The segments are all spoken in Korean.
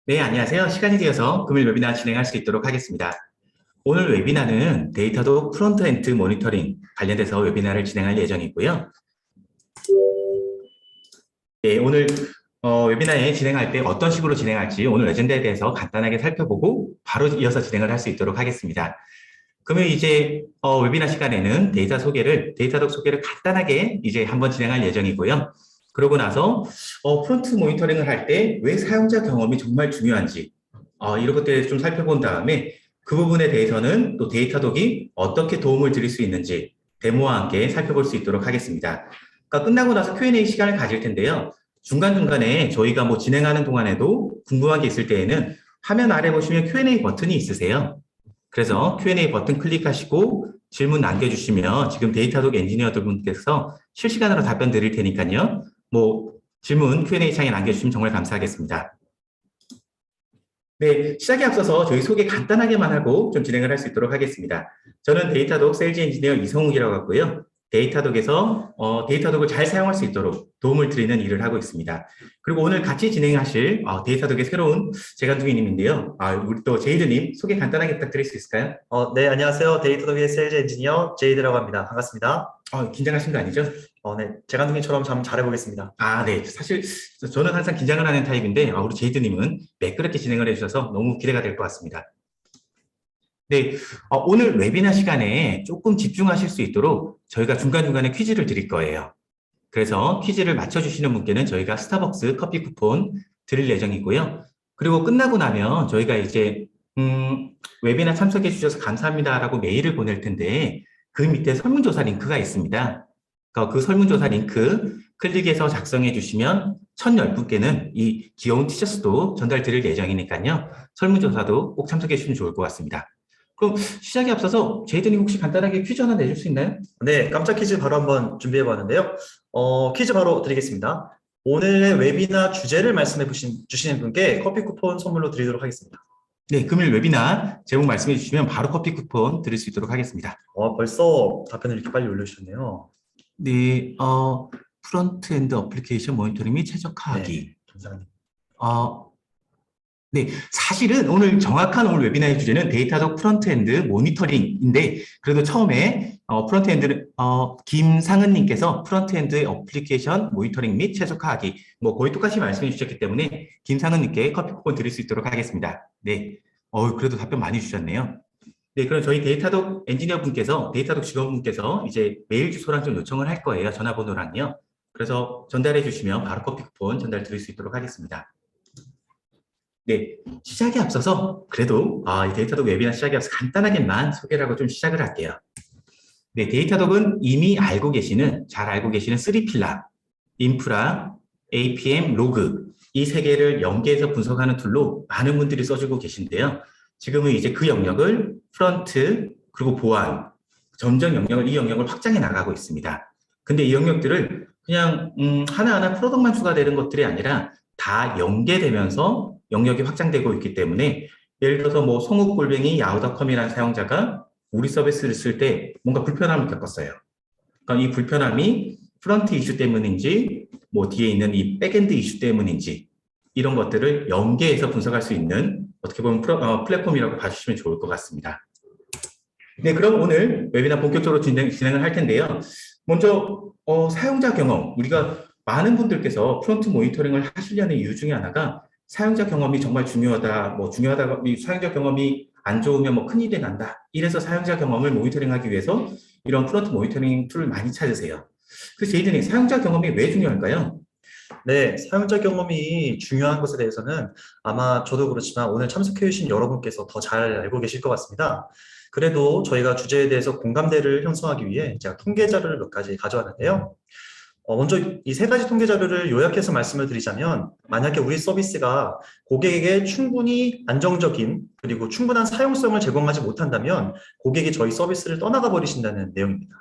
네, 안녕하세요. 시간이 되어서 금일 웨비나 진행할 수 있도록 하겠습니다. 오늘 웨비나는 데이터도 프론트엔드 모니터링 관련돼서 웨비나를 진행할 예정이고요. 네, 오늘 웨비나에 진행할 때 어떤 식으로 진행할지 오늘 어젠다에 대해서 간단하게 살펴보고 바로 이어서 진행을 할 수 있도록 하겠습니다. 그러면 이제 웨비나 시간에는 데이터독 소개를 간단하게 이제 한번 진행할 예정이고요. 그러고 나서 프론트 모니터링을 할 때 왜 사용자 경험이 정말 중요한지 이런 것들을 좀 살펴본 다음에 그 부분에 대해서는 또 데이터독이 어떻게 도움을 드릴 수 있는지 데모와 함께 살펴볼 수 있도록 하겠습니다. 그러니까 끝나고 나서 Q&A 시간을 가질 텐데요. 중간중간에 저희가 뭐 진행하는 동안에도 궁금한 게 있을 때에는 화면 아래 보시면 Q&A 버튼이 있으세요. 그래서 Q&A 버튼 클릭하시고 질문 남겨주시면 지금 데이터독 엔지니어들 분께서 실시간으로 답변 드릴 테니까요. 뭐 질문 Q&A 창에 남겨주시면 정말 감사하겠습니다. 네, 시작에 앞서서 저희 소개 간단하게만 하고 좀 진행을 할 수 있도록 하겠습니다. 저는 데이터독 세일즈 엔지니어 이성욱이라고 하고요. 데이터독에서 데이터독을 잘 사용할 수 있도록 도움을 드리는 일을 하고 있습니다. 그리고 오늘 같이 진행하실 데이터독의 새로운 재간둥이님인데요. 우리 또 제이드님 소개 간단하게 부탁드릴 수 있을까요? 네, 안녕하세요. 데이터독의 세일즈 엔지니어 제이드라고 합니다. 반갑습니다. 긴장하신 거 아니죠? 네, 재간둥이처럼 한번 잘해보겠습니다. 네. 사실 저는 항상 긴장을 하는 타입인데 우리 제이드님은 매끄럽게 진행을 해주셔서 너무 기대가 될 것 같습니다. 네, 오늘 웨비나 시간에 조금 집중하실 수 있도록 저희가 중간중간에 퀴즈를 드릴 거예요. 그래서 퀴즈를 맞춰주시는 분께는 저희가 스타벅스 커피 쿠폰 드릴 예정이고요. 그리고 끝나고 나면 저희가 이제 웨비나 참석해 주셔서 감사합니다라고 메일을 보낼 텐데 그 밑에 설문조사 링크가 있습니다. 그 설문조사 링크 클릭해서 작성해 주시면 1,010분께는 이 귀여운 티셔츠도 전달 드릴 예정이니까요. 설문조사도 꼭 참석해 주시면 좋을 것 같습니다. 그럼 시작에 앞서서 제이드님 혹시 간단하게 퀴즈 하나 내줄 수 있나요? 네, 깜짝 퀴즈 바로 한번 준비해봤는데요. 퀴즈 바로 드리겠습니다. 오늘의 웨비나 주제를 말씀해 주시는 분께 커피 쿠폰 선물로 드리도록 하겠습니다. 네, 금일 웨비나 제목 말씀해 주시면 바로 커피 쿠폰 드릴 수 있도록 하겠습니다. 벌써 답변을 이렇게 빨리 올려주셨네요. 네, 프론트엔드 어플리케이션 모니터링 및 최적화하기. 네, 감사합니다. 네, 사실은 오늘 정확한 오늘 웨비나의 주제는 데이터독 프론트엔드 모니터링인데 그래도 처음에 김상은님께서 프론트엔드 어플리케이션 모니터링 및 최적화하기 뭐 거의 똑같이 말씀해 주셨기 때문에 김상은님께 커피 쿠폰 드릴 수 있도록 하겠습니다. 네, 그래도 답변 많이 주셨네요. 네, 그럼 저희 데이터독 엔지니어 분께서 데이터독 직원분께서 이제 메일 주소랑 좀 요청을 할 거예요. 전화번호랑요. 그래서 전달해 주시면 바로 커피 쿠폰 전달 드릴 수 있도록 하겠습니다. 네, 시작에 앞서서 그래도 이 데이터독 웨비나 시작에 앞서 간단하게만 소개를 하고 좀 시작을 할게요. 네, 데이터독은 이미 잘 알고 계시는 3필라, 인프라, APM, 로그 이 세 개를 연계해서 분석하는 툴로 많은 분들이 써주고 계신데요. 지금은 이제 그 영역을 프런트 그리고 보안 점점 이 영역을 확장해 나가고 있습니다. 근데 이 영역들을 그냥 하나하나 프로덕트만 추가되는 것들이 아니라 다 연계되면서 영역이 확장되고 있기 때문에 예를 들어서 뭐 송욱골뱅이 야후닷컴이라는 사용자가 우리 서비스를 쓸 때 뭔가 불편함을 겪었어요. 그러니까 이 불편함이 프런트 이슈 때문인지 뭐 뒤에 있는 이 백엔드 이슈 때문인지 이런 것들을 연계해서 분석할 수 있는 어떻게 보면 플랫폼이라고 봐주시면 좋을 것 같습니다. 네, 그럼 오늘 웨비나 본격적으로 진행을 할 텐데요. 먼저 사용자 경험, 우리가 많은 분들께서 프론트 모니터링을 하시려는 이유 중에 하나가 사용자 경험이 정말 중요하다, 사용자 경험이 안 좋으면 뭐 큰일이 난다. 이래서 사용자 경험을 모니터링하기 위해서 이런 프론트 모니터링 툴을 많이 찾으세요. 그래서 제이드님, 사용자 경험이 왜 중요할까요? 네, 사용자 경험이 중요한 것에 대해서는 아마 저도 그렇지만 오늘 참석해 주신 여러분께서 더 잘 알고 계실 것 같습니다. 그래도 저희가 주제에 대해서 공감대를 형성하기 위해 제가 통계 자료를 몇 가지 가져왔는데요. 먼저 이 세 가지 통계 자료를 요약해서 말씀을 드리자면 만약에 우리 서비스가 고객에게 충분히 안정적인 그리고 충분한 사용성을 제공하지 못한다면 고객이 저희 서비스를 떠나가 버리신다는 내용입니다.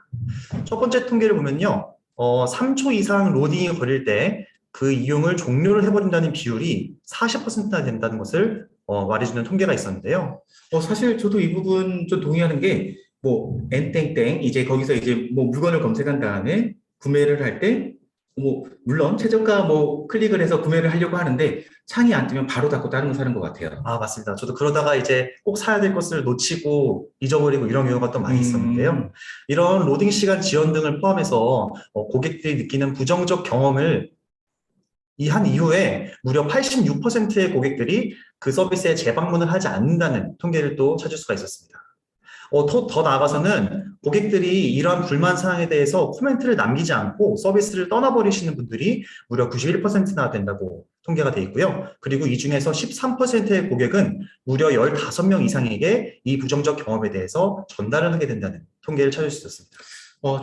첫 번째 통계를 보면요. 3초 이상 로딩이 걸릴 때 그 이용을 종료를 해버린다는 비율이 40%나 된다는 것을 말해주는 통계가 있었는데요. 사실 저도 이 부분 좀 동의하는 게, 뭐, 엔땡땡, 이제 거기서 이제 뭐 물건을 검색한 다음에 구매를 할 때 뭐 물론 최저가 뭐 클릭을 해서 구매를 하려고 하는데 창이 안 뜨면 바로 닫고 다른 거 사는 것 같아요. 아, 맞습니다. 저도 그러다가 이제 꼭 사야 될 것을 놓치고 잊어버리고 이런 경우가 또 많이 있었는데요. 음, 이런 로딩 시간 지연 등을 포함해서 고객들이 느끼는 부정적 경험을 한 이후에 무려 86%의 고객들이 그 서비스에 재방문을 하지 않는다는 통계를 또 찾을 수가 있었습니다. 더 나아가서는 고객들이 이러한 불만 사항에 대해서 코멘트를 남기지 않고 서비스를 떠나버리시는 분들이 무려 91%나 된다고 통계가 돼 있고요. 그리고 이 중에서 13%의 고객은 무려 15명 이상에게 이 부정적 경험에 대해서 전달을 하게 된다는 통계를 찾을 수 있었습니다.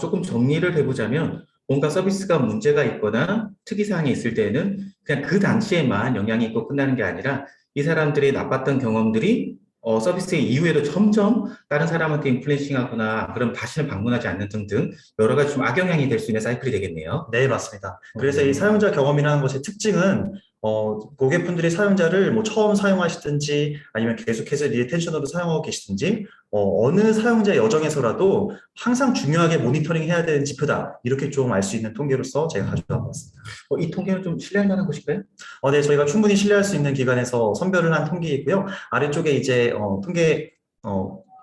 조금 정리를 해보자면 뭔가 서비스가 문제가 있거나 특이사항이 있을 때는 그냥 그 당시에만 영향이 있고 끝나는 게 아니라 이 사람들의 나빴던 경험들이 서비스 이후에도 점점 다른 사람한테 인플루언싱하거나 그럼 다시는 방문하지 않는 등등 여러 가지 좀 악영향이 될 수 있는 사이클이 되겠네요. 네, 맞습니다. 그래서 이 네. 사용자 경험이라는 것의 특징은 고객분들이 사용자를 뭐 처음 사용하시든지 아니면 계속해서 리텐션으로 사용하고 계시든지 어느 사용자 여정에서라도 항상 중요하게 모니터링 해야 되는 지표다. 이렇게 좀 알 수 있는 통계로서 제가 가져와 봤습니다. 이 통계는 좀 신뢰할 만한 것일까요? 네, 저희가 충분히 신뢰할 수 있는 기관에서 선별을 한 통계이고요. 아래쪽에 이제 통계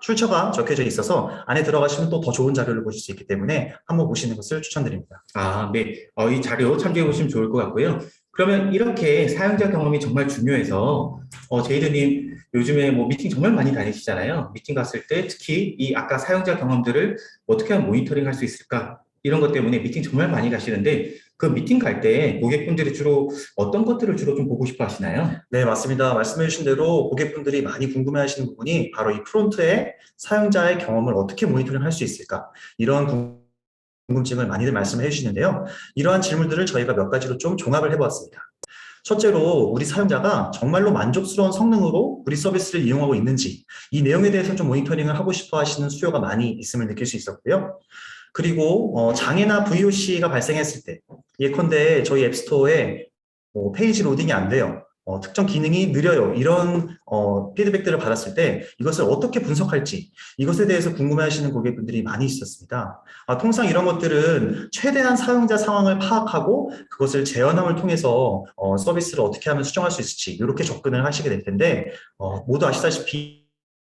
출처가 적혀져 있어서 안에 들어가시면 또 더 좋은 자료를 보실 수 있기 때문에 한번 보시는 것을 추천드립니다. 네. 이 자료 참조해 보시면 좋을 것 같고요. 그러면 이렇게 사용자 경험이 정말 중요해서, 제이드님, 요즘에 뭐 미팅 정말 많이 다니시잖아요. 미팅 갔을 때 특히 이 아까 사용자 경험들을 어떻게 하면 모니터링 할 수 있을까? 이런 것 때문에 미팅 정말 많이 가시는데, 그 미팅 갈 때 고객분들이 주로 어떤 것들을 주로 좀 보고 싶어 하시나요? 네, 맞습니다. 말씀해 주신 대로 고객분들이 많이 궁금해 하시는 부분이 바로 이 프론트에 사용자의 경험을 어떻게 모니터링 할 수 있을까? 이런 궁금증을 많이들 말씀해 주시는데요. 이러한 질문들을 저희가 몇 가지로 좀 종합을 해보았습니다. 첫째로 우리 사용자가 정말로 만족스러운 성능으로 우리 서비스를 이용하고 있는지 이 내용에 대해서 좀 모니터링을 하고 싶어 하시는 수요가 많이 있음을 느낄 수 있었고요. 그리고 장애나 VOC가 발생했을 때 예컨대 저희 앱스토어에 페이지 로딩이 안 돼요. 특정 기능이 느려요. 이런 피드백들을 받았을 때 이것을 어떻게 분석할지 이것에 대해서 궁금해하시는 고객분들이 많이 있었습니다. 통상 이런 것들은 최대한 사용자 상황을 파악하고 그것을 재현함을 통해서 서비스를 어떻게 하면 수정할 수 있을지 이렇게 접근을 하시게 될 텐데 모두 아시다시피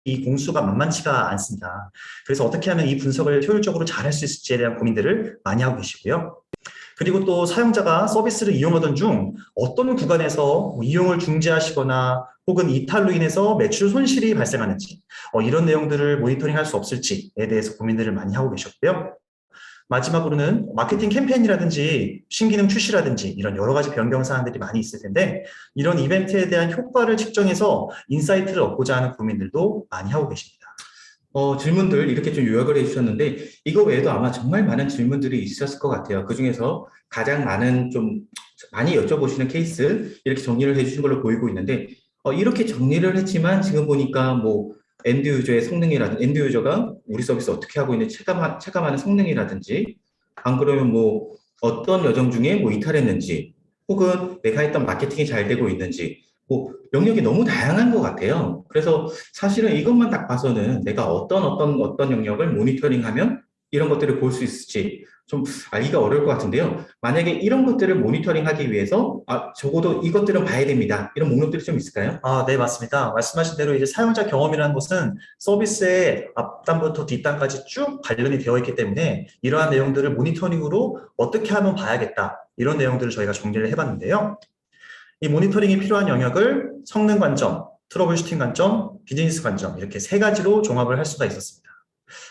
이 공수가 만만치가 않습니다. 그래서 어떻게 하면 이 분석을 효율적으로 잘 할 수 있을지에 대한 고민들을 많이 하고 계시고요. 그리고 또 사용자가 서비스를 이용하던 중 어떤 구간에서 이용을 중지하시거나 혹은 이탈로 인해서 매출 손실이 발생하는지 이런 내용들을 모니터링할 수 없을지에 대해서 고민들을 많이 하고 계셨고요. 마지막으로는 마케팅 캠페인이라든지 신기능 출시라든지 이런 여러 가지 변경 사항들이 많이 있을 텐데 이런 이벤트에 대한 효과를 측정해서 인사이트를 얻고자 하는 고민들도 많이 하고 계십니다. 질문들 이렇게 좀 요약을 해주셨는데, 이거 외에도 아마 정말 많은 질문들이 있었을 것 같아요. 그 중에서 가장 많은 좀 많이 여쭤보시는 케이스, 이렇게 정리를 해주신 걸로 보이고 있는데, 이렇게 정리를 했지만 지금 보니까 뭐, 엔드 유저의 성능이라든지, 엔드 유저가 우리 서비스 어떻게 하고 있는지 체감하는 성능이라든지, 안 그러면 뭐, 어떤 여정 중에 뭐 이탈했는지, 혹은 내가 했던 마케팅이 잘 되고 있는지, 뭐 영역이 너무 다양한 것 같아요. 그래서 사실은 이것만 딱 봐서는 내가 어떤 영역을 모니터링하면 이런 것들을 볼 수 있을지 좀 알기가 어려울 것 같은데요. 만약에 이런 것들을 모니터링하기 위해서 적어도 이것들은 봐야 됩니다. 이런 목록들이 좀 있을까요? 네, 맞습니다. 말씀하신 대로 이제 사용자 경험이라는 것은 서비스의 앞단부터 뒷단까지 쭉 관련이 되어 있기 때문에 이러한 내용들을 모니터링으로 어떻게 하면 봐야겠다. 이런 내용들을 저희가 정리를 해봤는데요. 이 모니터링이 필요한 영역을 성능 관점, 트러블 슈팅 관점, 비즈니스 관점 이렇게 세 가지로 종합을 할 수가 있었습니다.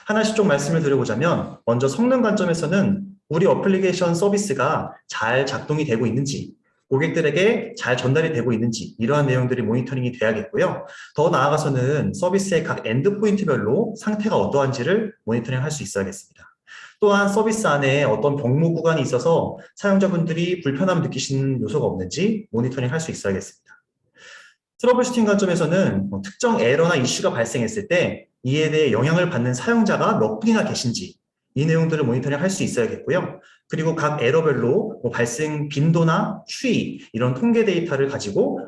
하나씩 좀 말씀을 드려보자면 먼저 성능 관점에서는 우리 어플리케이션 서비스가 잘 작동이 되고 있는지 고객들에게 잘 전달이 되고 있는지 이러한 내용들이 모니터링이 돼야겠고요. 더 나아가서는 서비스의 각 엔드포인트별로 상태가 어떠한지를 모니터링 할 수 있어야겠습니다. 또한 서비스 안에 어떤 병목 구간이 있어서 사용자분들이 불편함을 느끼시는 요소가 없는지 모니터링 할 수 있어야겠습니다. 트러블슈팅 관점에서는 특정 에러나 이슈가 발생했을 때 이에 대해 영향을 받는 사용자가 몇 분이나 계신지 이 내용들을 모니터링 할 수 있어야겠고요. 그리고 각 에러별로 발생 빈도나 추이 이런 통계 데이터를 가지고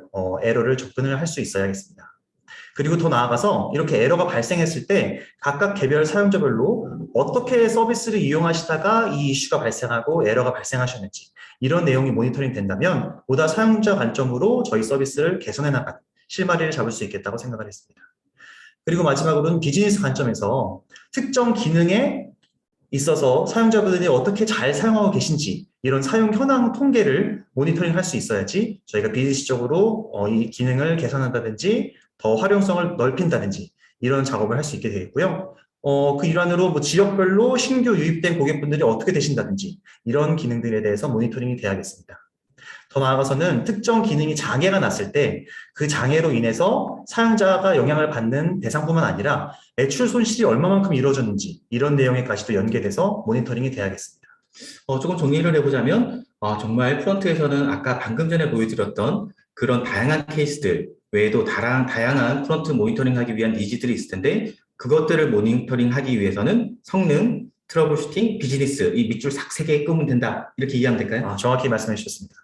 에러를 접근을 할 수 있어야겠습니다. 그리고 더 나아가서 이렇게 에러가 발생했을 때 각각 개별 사용자별로 어떻게 서비스를 이용하시다가 이 이슈가 발생하고 에러가 발생하셨는지 이런 내용이 모니터링 된다면 보다 사용자 관점으로 저희 서비스를 개선해 나가는 실마리를 잡을 수 있겠다고 생각을 했습니다. 그리고 마지막으로는 비즈니스 관점에서 특정 기능에 있어서 사용자분들이 어떻게 잘 사용하고 계신지 이런 사용 현황 통계를 모니터링 할 수 있어야지 저희가 비즈니스적으로 이 기능을 개선한다든지 더 활용성을 넓힌다든지 이런 작업을 할 수 있게 되겠고요. 그 일환으로 뭐 지역별로 신규 유입된 고객분들이 어떻게 되신다든지 이런 기능들에 대해서 모니터링이 돼야겠습니다. 더 나아가서는 특정 기능이 장애가 났을 때 그 장애로 인해서 사용자가 영향을 받는 대상뿐만 아니라 매출 손실이 얼마만큼 이루어졌는지 이런 내용에까지도 연계돼서 모니터링이 돼야겠습니다. 조금 정리를 해보자면, 정말 프런트에서는 아까 방금 전에 보여드렸던 그런 다양한 케이스들 외에도 다양한 프런트 모니터링 하기 위한 니즈들이 있을 텐데, 그것들을 모니터링 하기 위해서는 성능, 트러블 슈팅, 비즈니스, 이 밑줄 싹 세 개 끄면 된다. 이렇게 이해하면 될까요? 정확히 말씀해 주셨습니다.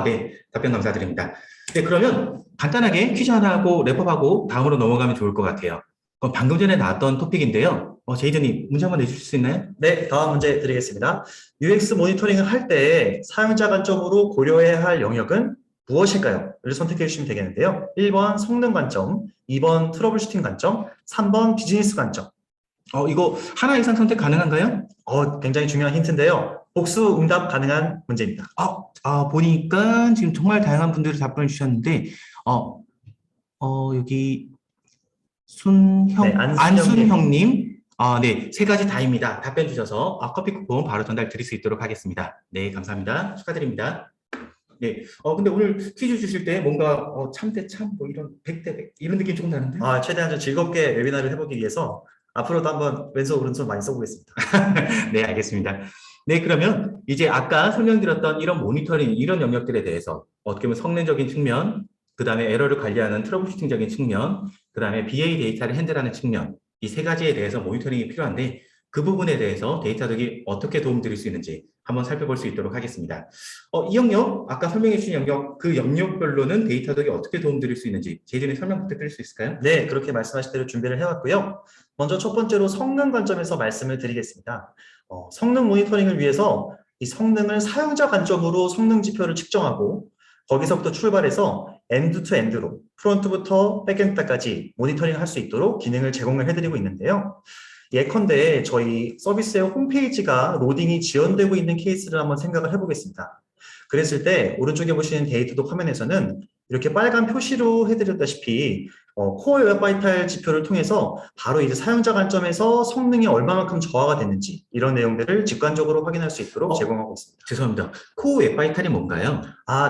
네. 답변 감사드립니다. 네, 그러면 간단하게 퀴즈 하나 하고 랩업하고 다음으로 넘어가면 좋을 것 같아요. 그럼 방금 전에 나왔던 토픽인데요. 제이드님, 문제 한번 내주실 수 있나요? 네, 다음 문제 드리겠습니다. UX 모니터링을 할 때 사용자 관점으로 고려해야 할 영역은 무엇일까요? 를 선택해 주시면 되겠는데요. 1번 성능 관점, 2번 트러블 슈팅 관점, 3번 비즈니스 관점. 이거 하나 이상 선택 가능한가요? 굉장히 중요한 힌트인데요. 복수 응답 가능한 문제입니다. 보니까 지금 정말 다양한 분들이 답변을 주셨는데, 여기 네, 안순형님, 네, 세 가지 다입니다. 답변 주셔서 커피 쿠폰 바로 전달 드릴 수 있도록 하겠습니다. 네, 감사합니다. 축하드립니다. 네, 근데 오늘 퀴즈 주실 때 뭔가 참대 참, 뭐 이런 100대 100 이런 느낌 조금 나는데? 최대한 좀 즐겁게 웨비나를 해보기 위해서 앞으로도 한번 왼손 오른손 많이 써보겠습니다. 네, 알겠습니다. 네, 그러면 이제 아까 설명드렸던 이런 모니터링, 이런 영역들에 대해서 어떻게 보면 성능적인 측면, 그 다음에 에러를 관리하는 트러블 슈팅적인 측면, 그 다음에 BA 데이터를 핸들하는 측면, 이 세 가지에 대해서 모니터링이 필요한데 그 부분에 대해서 데이터덕이 어떻게 도움드릴 수 있는지 한번 살펴볼 수 있도록 하겠습니다. 이 영역, 아까 설명해 주신 영역, 그 영역별로는 데이터덕이 어떻게 도움드릴 수 있는지 제이준이 설명 부탁드릴 수 있을까요? 네, 그렇게 말씀하신 대로 준비를 해왔고요. 먼저 첫 번째로 성능 관점에서 말씀을 드리겠습니다. 성능 모니터링을 위해서 이 성능을 사용자 관점으로 성능 지표를 측정하고 거기서부터 출발해서 엔드 투 엔드로 프론트부터 백엔드까지 모니터링 할 수 있도록 기능을 제공을 해드리고 있는데요. 예컨대 저희 서비스의 홈페이지가 로딩이 지연되고 있는 케이스를 한번 생각을 해보겠습니다. 그랬을 때 오른쪽에 보시는 데이터독 화면에서는 이렇게 빨간 표시로 해드렸다시피 코어 웹 바이탈 지표를 통해서 바로 이제 사용자 관점에서 성능이 얼마만큼 저하가 됐는지 이런 내용들을 직관적으로 확인할 수 있도록 제공하고 있습니다. 죄송합니다. 코어 웹 바이탈이 뭔가요?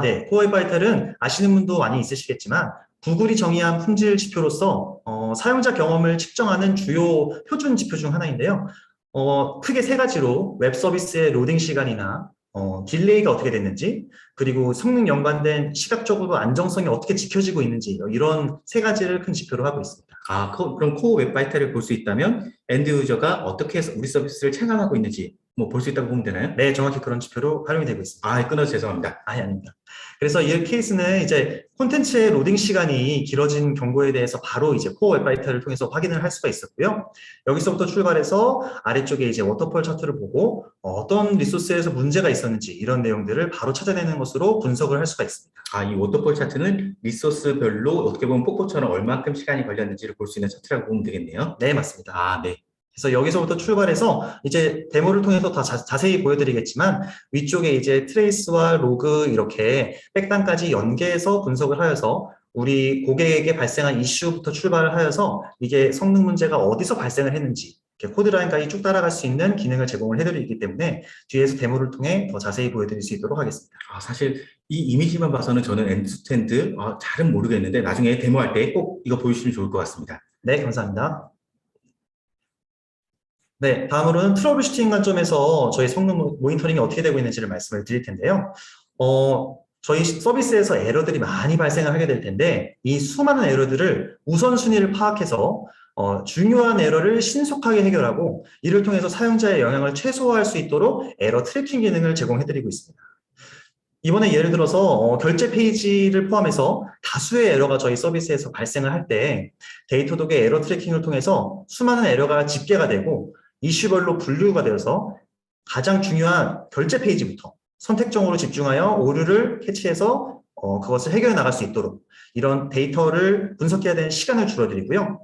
네. 코어 웹 바이탈은 아시는 분도 많이 있으시겠지만 구글이 정의한 품질 지표로서 사용자 경험을 측정하는 주요 표준 지표 중 하나인데요. 크게 세 가지로 웹 서비스의 로딩 시간이나 딜레이가 어떻게 됐는지, 그리고 성능 연관된 시각적으로 안정성이 어떻게 지켜지고 있는지 이런 세 가지를 큰 지표로 하고 있습니다. 그럼 코어 웹 바이탈을 볼 수 있다면 엔드 유저가 어떻게 해서 우리 서비스를 체감하고 있는지 뭐 볼 수 있다고 보면 되나요? 네, 정확히 그런 지표로 활용이 되고 있습니다. 끊어서 죄송합니다. 아닙니다. 그래서 이 케이스는 이제 콘텐츠의 로딩 시간이 길어진 경고에 대해서 바로 이제 코어 웹 바이탈을 통해서 확인을 할 수가 있었고요. 여기서부터 출발해서 아래쪽에 이제 워터폴 차트를 보고 어떤 리소스에서 문제가 있었는지 이런 내용들을 바로 찾아내는 것으로 분석을 할 수가 있습니다. 이 워터폴 차트는 리소스별로 어떻게 보면 폭포처럼 얼마큼 시간이 걸렸는지를 볼 수 있는 차트라고 보면 되겠네요. 네, 맞습니다. 네. 그래서 여기서부터 출발해서 이제 데모를 통해서 더 자세히 보여드리겠지만 위쪽에 이제 트레이스와 로그 이렇게 백단까지 연계해서 분석을 하여서 우리 고객에게 발생한 이슈부터 출발을 하여서 이게 성능 문제가 어디서 발생을 했는지 이렇게 코드라인까지 쭉 따라갈 수 있는 기능을 제공을 해드리기 때문에 뒤에서 데모를 통해 더 자세히 보여드릴 수 있도록 하겠습니다. 사실 이 이미지만 봐서는 저는 엔드투엔드 잘은 모르겠는데 나중에 데모할 때 꼭 이거 보여주시면 좋을 것 같습니다. 네, 감사합니다. 네, 다음으로는 트러블 슈팅 관점에서 저희 성능 모니터링이 어떻게 되고 있는지를 말씀을 드릴 텐데요. 저희 서비스에서 에러들이 많이 발생을 하게 될 텐데 이 수많은 에러들을 우선순위를 파악해서 중요한 에러를 신속하게 해결하고 이를 통해서 사용자의 영향을 최소화할 수 있도록 에러 트래킹 기능을 제공해드리고 있습니다. 이번에 예를 들어서 결제 페이지를 포함해서 다수의 에러가 저희 서비스에서 발생을 할 때 데이터독의 에러 트래킹을 통해서 수많은 에러가 집계가 되고 이슈별로 분류가 되어서 가장 중요한 결제 페이지부터 선택적으로 집중하여 오류를 캐치해서 그것을 해결해 나갈 수 있도록 이런 데이터를 분석해야 되는 시간을 줄어들이고요.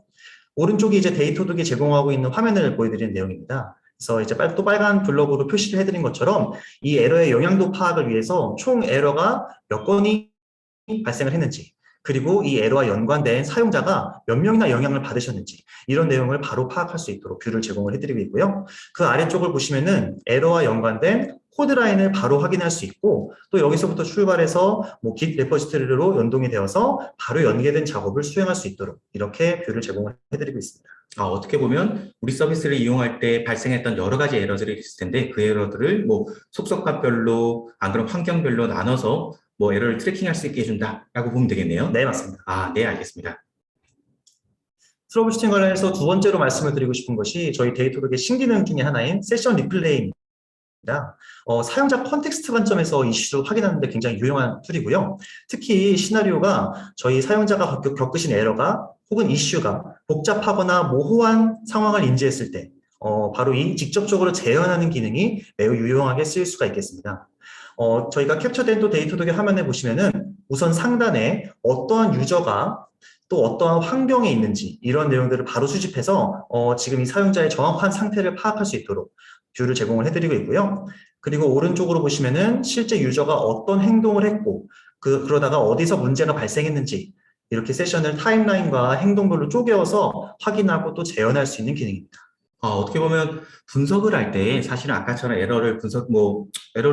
오른쪽이 이제 데이터독이 제공하고 있는 화면을 보여드리는 내용입니다. 그래서 이제 또 빨간 블럭으로 표시를 해드린 것처럼 이 에러의 영향도 파악을 위해서 총 에러가 몇 건이 발생을 했는지, 그리고 이 에러와 연관된 사용자가 몇 명이나 영향을 받으셨는지 이런 내용을 바로 파악할 수 있도록 뷰를 제공을 해드리고 있고요. 그 아래쪽을 보시면은 에러와 연관된 코드라인을 바로 확인할 수 있고 또 여기서부터 출발해서 뭐 Git 레포지토리로 연동이 되어서 바로 연계된 작업을 수행할 수 있도록 이렇게 뷰를 제공을 해드리고 있습니다. 어떻게 보면 우리 서비스를 이용할 때 발생했던 여러 가지 에러들이 있을 텐데 그 에러들을 뭐 속속값별로 안 그럼 환경별로 나눠서 뭐 에러를 트래킹할 수 있게 해준다라고 보면 되겠네요. 네, 맞습니다. 네, 알겠습니다. 트러블슈팅 관련해서 두 번째로 말씀을 드리고 싶은 것이 저희 데이터독의 신기능 중에 하나인 세션 리플레이입니다. 사용자 컨텍스트 관점에서 이슈를 확인하는 데 굉장히 유용한 툴이고요. 특히 시나리오가 저희 사용자가 겪으신 에러가 혹은 이슈가 복잡하거나 모호한 상황을 인지했을 때 바로 이 직접적으로 재현하는 기능이 매우 유용하게 쓰일 수가 있겠습니다. 저희가 캡처된 또 데이터독의 화면에 보시면은 우선 상단에 어떠한 유저가 또 어떠한 환경에 있는지 이런 내용들을 바로 수집해서 지금 이 사용자의 정확한 상태를 파악할 수 있도록 뷰를 제공을 해드리고 있고요. 그리고 오른쪽으로 보시면은 실제 유저가 어떤 행동을 했고 그러다가 어디서 문제가 발생했는지 이렇게 세션을 타임라인과 행동별로 쪼개어서 확인하고 또 재현할 수 있는 기능입니다. 어떻게 보면 분석을 할 때 사실은 아까처럼 에러를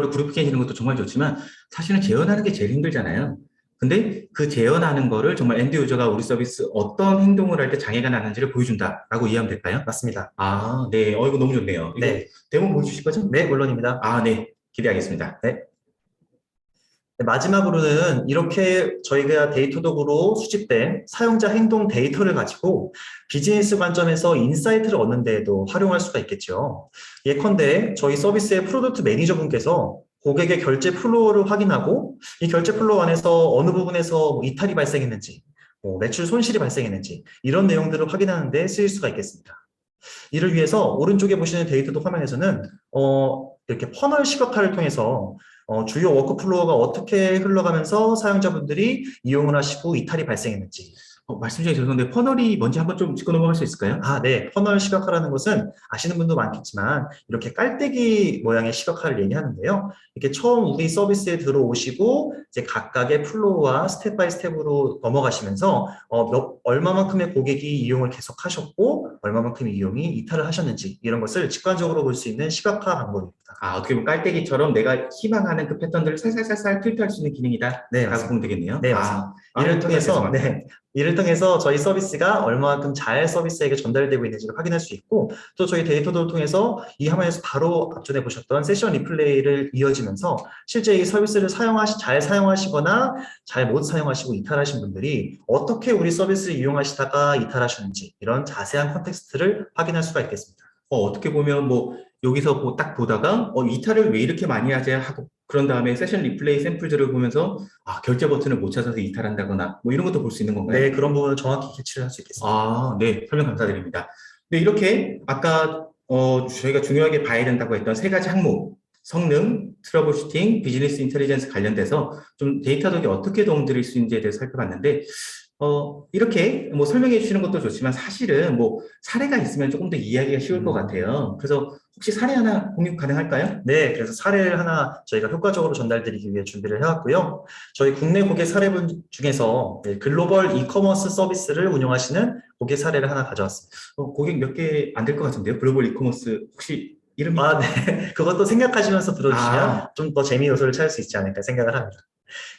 그룹시키는 것도 정말 좋지만 사실은 재현하는 게 제일 힘들잖아요. 근데 그 재현하는 거를 정말 엔드 유저가 우리 서비스 어떤 행동을 할 때 장애가 나는지를 보여준다라고 이해하면 될까요? 맞습니다. 네. 이거 너무 좋네요. 이거 네. 데모 보여주실 거죠? 네, 물론입니다. 네. 기대하겠습니다. 네. 마지막으로는 이렇게 저희가 데이터독으로 수집된 사용자 행동 데이터를 가지고 비즈니스 관점에서 인사이트를 얻는 데에도 활용할 수가 있겠죠. 예컨대 저희 서비스의 프로덕트 매니저분께서 고객의 결제 플로어를 확인하고 이 결제 플로어 안에서 어느 부분에서 뭐 이탈이 발생했는지, 매출 손실이 발생했는지 이런 내용들을 확인하는 데 쓰일 수가 있겠습니다. 이를 위해서 오른쪽에 보시는 데이터독 화면에서는 이렇게 퍼널 시각화를 통해서 주요 워크플로어가 어떻게 흘러가면서 사용자분들이 이용을 하시고 이탈이 발생했는지. 말씀 중에 죄송한데 퍼널이 뭔지 한번 좀 짚고 넘어갈 수 있을까요? 네. 퍼널 시각화라는 것은 아시는 분도 많겠지만 이렇게 깔때기 모양의 시각화를 얘기하는데요. 이렇게 처음 우리 서비스에 들어오시고 이제 각각의 플로우와 스텝 바이 스텝으로 넘어가시면서 얼마만큼의 고객이 이용을 계속하셨고 얼마만큼의 이용이 이탈을 하셨는지 이런 것을 직관적으로 볼 수 있는 시각화 방법입니다. 어떻게 보면 깔때기처럼 내가 희망하는 그 패턴들을 살살살살 필터할 수 있는 기능이다. 네, 라고 보면 되겠네요. 네, 맞습니다. 이를 통해서 저희 서비스가 얼마만큼 잘 서비스에게 전달되고 있는지를 확인할 수 있고 또 저희 데이터들을 통해서 이 화면에서 바로 앞전에 보셨던 세션 리플레이를 이어지면서 실제 이 서비스를 잘 사용하시거나 잘 못 사용하시고 이탈하신 분들이 어떻게 우리 서비스를 이용하시다가 이탈하셨는지 이런 자세한 컨텍스트를 확인할 수가 있겠습니다. 어떻게 보면 여기서 딱 보다가 이탈을 왜 이렇게 많이 하지 하고 그런 다음에 세션 리플레이 샘플들을 보면서 결제 버튼을 못 찾아서 이탈한다거나 이런 것도 볼 수 있는 건가요? 네, 그런 부분을 정확히 캐치를 할 수 있겠습니다. 네, 설명 감사드립니다. 네, 이렇게 아까 저희가 중요하게 봐야 된다고 했던 세 가지 항목, 성능, 트러블 슈팅, 비즈니스 인텔리전스 관련돼서 좀 데이터독이 어떻게 도움드릴 수 있는지에 대해서 살펴봤는데 이렇게 설명해 주시는 것도 좋지만 사실은 사례가 있으면 조금 더 이해하기가 쉬울 것 같아요. 그래서 혹시 사례 하나 공유 가능할까요? 네, 그래서 사례를 하나 저희가 효과적으로 전달드리기 위해 준비를 해왔고요. 저희 국내 고객 사례분 중에서 글로벌 이커머스 서비스를 운영하시는 고객 사례를 하나 가져왔습니다. 고객 몇 개 안 될 것 같은데요? 글로벌 이커머스 혹시 이름이? 네. 그것도 생각하시면서 들어주시면 좀 더 재미 요소를 찾을 수 있지 않을까 생각을 합니다.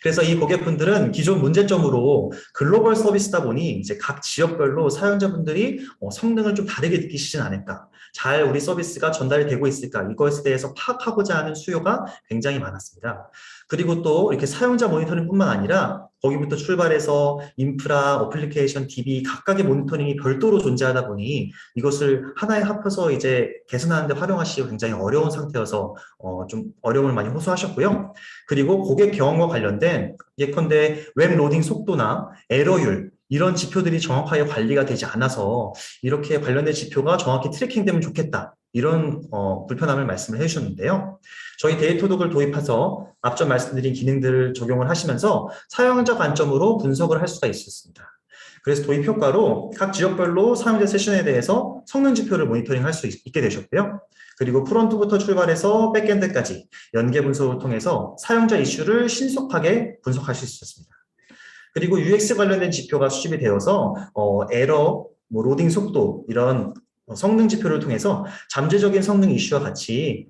그래서 이 고객분들은 기존 문제점으로 글로벌 서비스다 보니 이제 각 지역별로 사용자분들이 성능을 좀 다르게 느끼시진 않을까, 잘 우리 서비스가 전달이 되고 있을까 이것에 대해서 파악하고자 하는 수요가 굉장히 많았습니다. 그리고 또 이렇게 사용자 모니터링뿐만 아니라 거기부터 출발해서 인프라, 어플리케이션, DB 각각의 모니터링이 별도로 존재하다 보니 이것을 하나에 합해서 이제 개선하는 데 활용하시기 굉장히 어려운 상태여서 좀 어려움을 많이 호소하셨고요. 그리고 고객 경험과 관련된 예컨대 웹 로딩 속도나 에러율 이런 지표들이 정확하게 관리가 되지 않아서 이렇게 관련된 지표가 정확히 트래킹되면 좋겠다. 이런 불편함을 말씀을 해주셨는데요. 저희 데이터독을 도입해서 앞전 말씀드린 기능들을 적용을 하시면서 사용자 관점으로 분석을 할 수가 있었습니다. 그래서 도입 효과로 각 지역별로 사용자 세션에 대해서 성능 지표를 모니터링할 수 있게 되셨고요. 그리고 프론트부터 출발해서 백엔드까지 연계 분석을 통해서 사용자 이슈를 신속하게 분석할 수 있었습니다. 그리고 UX 관련된 지표가 수집이 되어서 에러, 로딩 속도 이런 성능 지표를 통해서 잠재적인 성능 이슈와 같이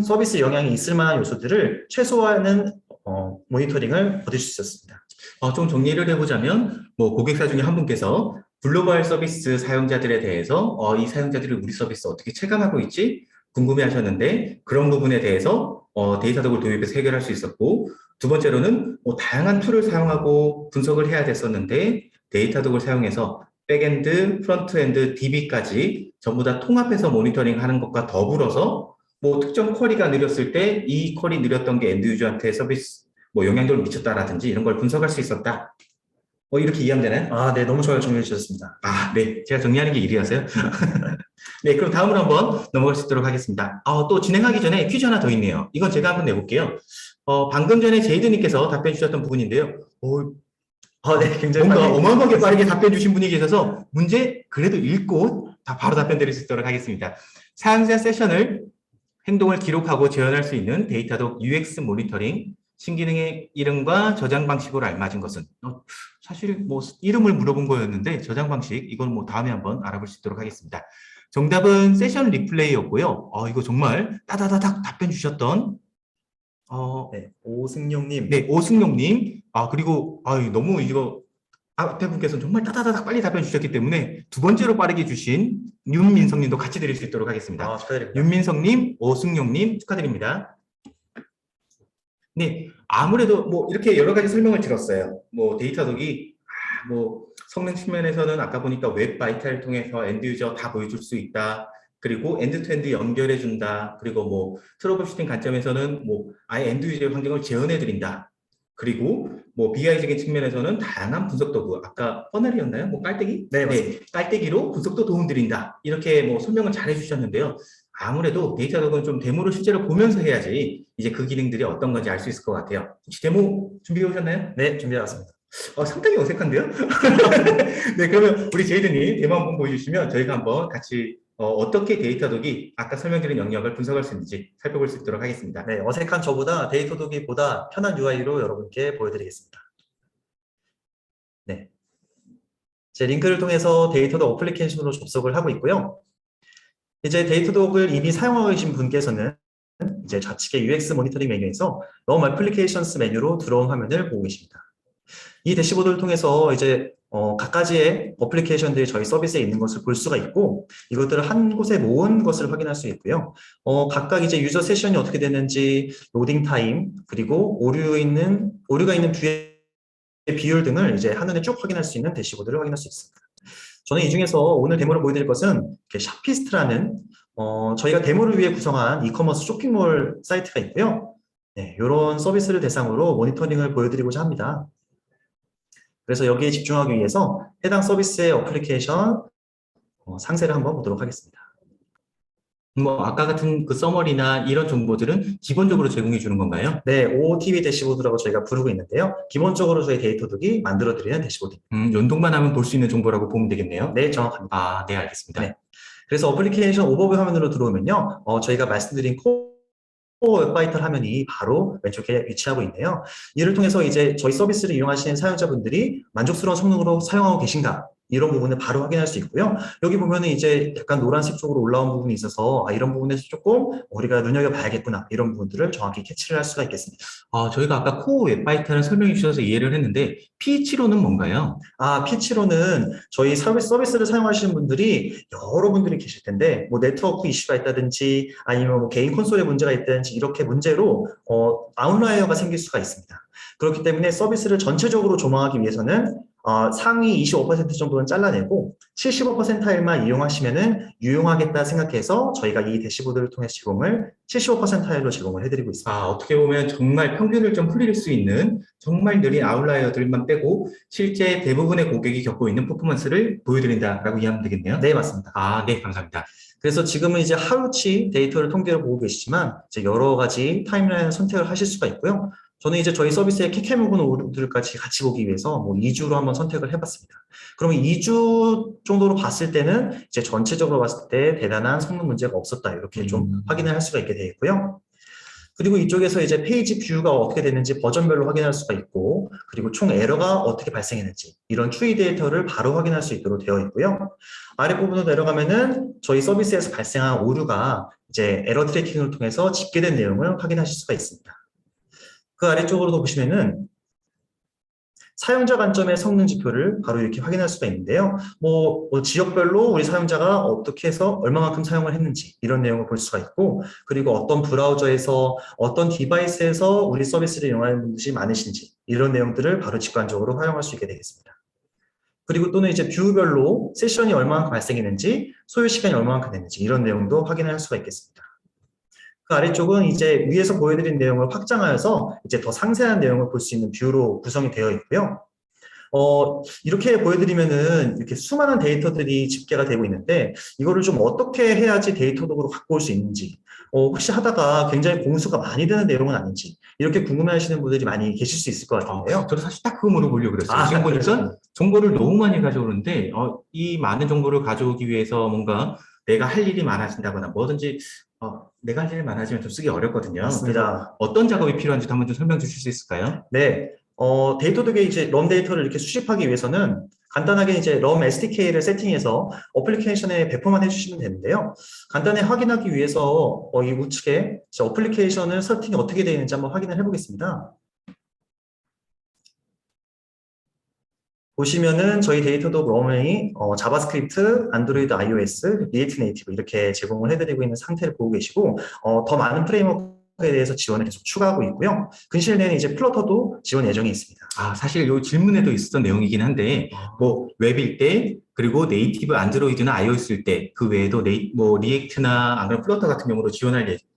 서비스 영향이 있을 만한 요소들을 최소화하는 모니터링을 받을 수 있었습니다. 좀 정리를 해보자면, 뭐, 고객사 중에 한 분께서 글로벌 서비스 사용자들에 대해서, 이 사용자들이 우리 서비스 어떻게 체감하고 있지? 궁금해 하셨는데, 그런 부분에 대해서, 데이터독을 도입해서 해결할 수 있었고, 두 번째로는, 다양한 툴을 사용하고 분석을 해야 됐었는데, 데이터독을 사용해서 백엔드, 프론트엔드, DB까지 전부 다 통합해서 모니터링 하는 것과 더불어서, 뭐, 특정 쿼리가 느렸을 때, 이 쿼리 느렸던 게 엔드 유저한테 서비스, 뭐 영향력을 미쳤다라든지 이런 걸 분석할 수 있었다. 이렇게 이해하면 되나요? 네, 너무 잘 정리해 주셨습니다. 네. 제가 정리하는 게 일이어서요. 네, 그럼 다음으로 한번 넘어갈 수 있도록 하겠습니다. 또 진행하기 전에 퀴즈 하나 더 있네요. 이건 제가 한번 내볼게요. 방금 전에 제이드님께서 답변 주셨던 부분인데요. 네, 굉장히 뭔가 빨리. 어마어마하게 빠르게 답변 주신 분이 계셔서 문제 그래도 읽고 바로 답변 드릴 수 있도록 하겠습니다. 사용자 세션을 행동을 기록하고 재현할 수 있는 데이터독 UX 모니터링 신기능의 이름과 저장 방식으로 알맞은 것은 사실 뭐 이름을 물어본 거였는데 저장 방식 이건 뭐 다음에 한번 알아볼 수 있도록 하겠습니다. 정답은 세션 리플레이였고요. 이거 정말 따다다닥 답변 주셨던 네, 오승용님. 네, 오승용님. 그리고 너무 이거 앞에 분께서는 정말 따다다닥 빨리 답변 주셨기 때문에 두 번째로 빠르게 주신 윤민성님도 같이 드릴 수 있도록 하겠습니다. 축하드립니다. 윤민성님, 오승용님 축하드립니다. 네, 아무래도 뭐 이렇게 여러 가지 설명을 들었어요. 뭐 데이터독이 뭐 성능 측면에서는 아까 보니까 웹 바이탈을 통해서 엔드 유저 다 보여줄 수 있다. 그리고 엔드 투 엔드 연결해 준다. 그리고 뭐 트러블 슈팅 관점에서는 뭐 아예 엔드 유저의 환경을 재현해 드린다. 그리고 뭐 BI적인 측면에서는 다양한 분석 도구, 아까 퍼널이었나요? 뭐 깔때기? 네, 맞습니다. 깔때기로 분석도 도움 드린다. 이렇게 뭐 설명을 잘 해주셨는데요. 아무래도 데이터독은 좀 데모를 실제로 보면서 해야지 이제 그 기능들이 어떤 건지 알 수 있을 것 같아요. 혹시 데모 준비해 오셨나요? 네, 준비해 왔습니다. 상당히 어색한데요? 네, 그러면 우리 제이드님 데모 한번 보여주시면 저희가 한번 같이 어떻게 데이터독이 아까 설명드린 영역을 분석할 수 있는지 살펴볼 수 있도록 하겠습니다. 네, 어색한 저보다 데이터독이 보다 편한 UI로 여러분께 보여드리겠습니다. 네, 제 링크를 통해서 데이터독 어플리케이션으로 접속을 하고 있고요. 이제 데이터독을 이미 사용하고 계신 분께서는 이제 좌측의 UX 모니터링 메뉴에서 롬 애플리케이션스 메뉴로 들어온 화면을 보고 계십니다. 이 대시보드를 통해서 이제 각가지의 어플리케이션들이 저희 서비스에 있는 것을 볼 수가 있고 이것들을 한 곳에 모은 것을 확인할 수 있고요. 각각 이제 유저 세션이 어떻게 됐는지, 로딩 타임, 그리고 오류가 있는 뷰의 비율 등을 이제 한눈에 쭉 확인할 수 있는 대시보드를 확인할 수 있습니다. 저는 이 중에서 오늘 데모를 보여드릴 것은 샤피스트라는 저희가 데모를 위해 구성한 이커머스 쇼핑몰 사이트가 있고요. 네, 이런 서비스를 대상으로 모니터링을 보여드리고자 합니다. 그래서 여기에 집중하기 위해서 해당 서비스의 어플리케이션 상세를 한번 보도록 하겠습니다. 뭐 아까 같은 그 서머리나 이런 정보들은 기본적으로 제공해 주는 건가요? 네, OOTV 대시보드라고 저희가 부르고 있는데요. 기본적으로 저희 데이터독이 만들어드리는 대시보드입니다. 연동만 하면 볼 수 있는 정보라고 보면 되겠네요. 네, 정확합니다. 네, 알겠습니다. 네. 그래서 어플리케이션 오버뷰 화면으로 들어오면요. 저희가 말씀드린 코어 웹바이탈 화면이 바로 왼쪽에 위치하고 있네요. 이를 통해서 이제 저희 서비스를 이용하시는 사용자분들이 만족스러운 성능으로 사용하고 계신가? 이런 부분을 바로 확인할 수 있고요. 여기 보면은 이제 약간 노란색 쪽으로 올라온 부분이 있어서 이런 부분에서 조금 우리가 눈여겨봐야겠구나 이런 부분들을 정확히 캐치를 할 수가 있겠습니다. 저희가 아까 코어 웹바이트를 설명해 주셔서 이해를 했는데 P7호는 뭔가요? 피치로는 저희 서비스를 사용하시는 분들이 여러분들이 계실 텐데, 뭐 네트워크 이슈가 있다든지 아니면 뭐 개인 콘솔에 문제가 있다든지 이렇게 문제로 아웃라이어가 생길 수가 있습니다. 그렇기 때문에 서비스를 전체적으로 조망하기 위해서는 상위 25% 정도는 잘라내고 75%일만 이용하시면은 유용하겠다 생각해서 저희가 이 대시보드를 통해 제공을 75%일로 제공을 해드리고 있습니다. 어떻게 보면 정말 평균을 좀 흘릴 수 있는 정말 느린 아웃라이어들만 빼고 실제 대부분의 고객이 겪고 있는 퍼포먼스를 보여드린다라고 이해하면 되겠네요. 네, 맞습니다. 네, 감사합니다. 그래서 지금은 이제 하루치 데이터를 통계를 보고 계시지만 이제 여러 가지 타임라인을 선택을 하실 수가 있고요. 저는 이제 저희 서비스의 캐캐 묵은 오류들까지 같이 보기 위해서 뭐 2주로 한번 선택을 해봤습니다. 그러면 2주 정도로 봤을 때는 이제 전체적으로 봤을 때 대단한 성능 문제가 없었다 이렇게 좀 확인을 할 수가 있게 되어 있고요. 그리고 이쪽에서 이제 페이지 뷰가 어떻게 되는지 버전별로 확인할 수가 있고, 그리고 총 에러가 어떻게 발생했는지 이런 추이 데이터를 바로 확인할 수 있도록 되어 있고요. 아랫부분으로 내려가면은 저희 서비스에서 발생한 오류가 이제 에러 트래킹을 통해서 집계된 내용을 확인하실 수가 있습니다. 그 아래쪽으로도 보시면은 사용자 관점의 성능 지표를 바로 이렇게 확인할 수가 있는데요. 뭐 지역별로 우리 사용자가 어떻게 해서 얼마만큼 사용을 했는지 이런 내용을 볼 수가 있고, 그리고 어떤 브라우저에서 어떤 디바이스에서 우리 서비스를 이용하는 분들이 많으신지 이런 내용들을 바로 직관적으로 활용할 수 있게 되겠습니다. 그리고 또는 이제 뷰별로 세션이 얼마만큼 발생했는지, 소요 시간이 얼마만큼 됐는지 이런 내용도 확인할 수가 있겠습니다. 그 아래쪽은 이제 위에서 보여드린 내용을 확장하여서 이제 더 상세한 내용을 볼 수 있는 뷰로 구성이 되어 있고요. 이렇게 보여드리면은 이렇게 수많은 데이터들이 집계가 되고 있는데 이거를 좀 어떻게 해야지 데이터독으로 갖고 올 수 있는지, 혹시 하다가 굉장히 공수가 많이 되는 내용은 아닌지 이렇게 궁금해하시는 분들이 많이 계실 수 있을 것 같은데요. 저도 사실 딱 그거 물어보려고 그랬어요. 지금 보니까 그러셨군요. 정보를 너무 많이 가져오는데 이 많은 정보를 가져오기 위해서 뭔가 내가 할 일이 많아진다거나 뭐든지 내가 할 일이 많아지면 좀 쓰기 어렵거든요. 맞습니다. 그래서 어떤 작업이 필요한지도 한번 좀 설명 주실 수 있을까요? 네. 데이터독에 이제 럼 데이터를 이렇게 수집하기 위해서는 간단하게 이제 럼 SDK를 세팅해서 어플리케이션에 배포만 해주시면 되는데요. 간단히 확인하기 위해서 이 우측에 어플리케이션을 세팅이 어떻게 되어 있는지 한번 확인을 해보겠습니다. 보시면은 저희 데이터독 럼이 자바스크립트, 안드로이드, iOS, 리액트 네이티브 이렇게 제공을 해드리고 있는 상태를 보고 계시고, 더 많은 프레임워크에 대해서 지원을 계속 추가하고 있고요. 근시일 내에는 이제 플러터도 지원 예정이 있습니다. 사실 이 질문에도 있었던 내용이긴 한데 뭐 웹일 때 그리고 네이티브 안드로이드나 iOS일 때 그 외에도 뭐 리액트나 안 그러면 플러터 같은 경우로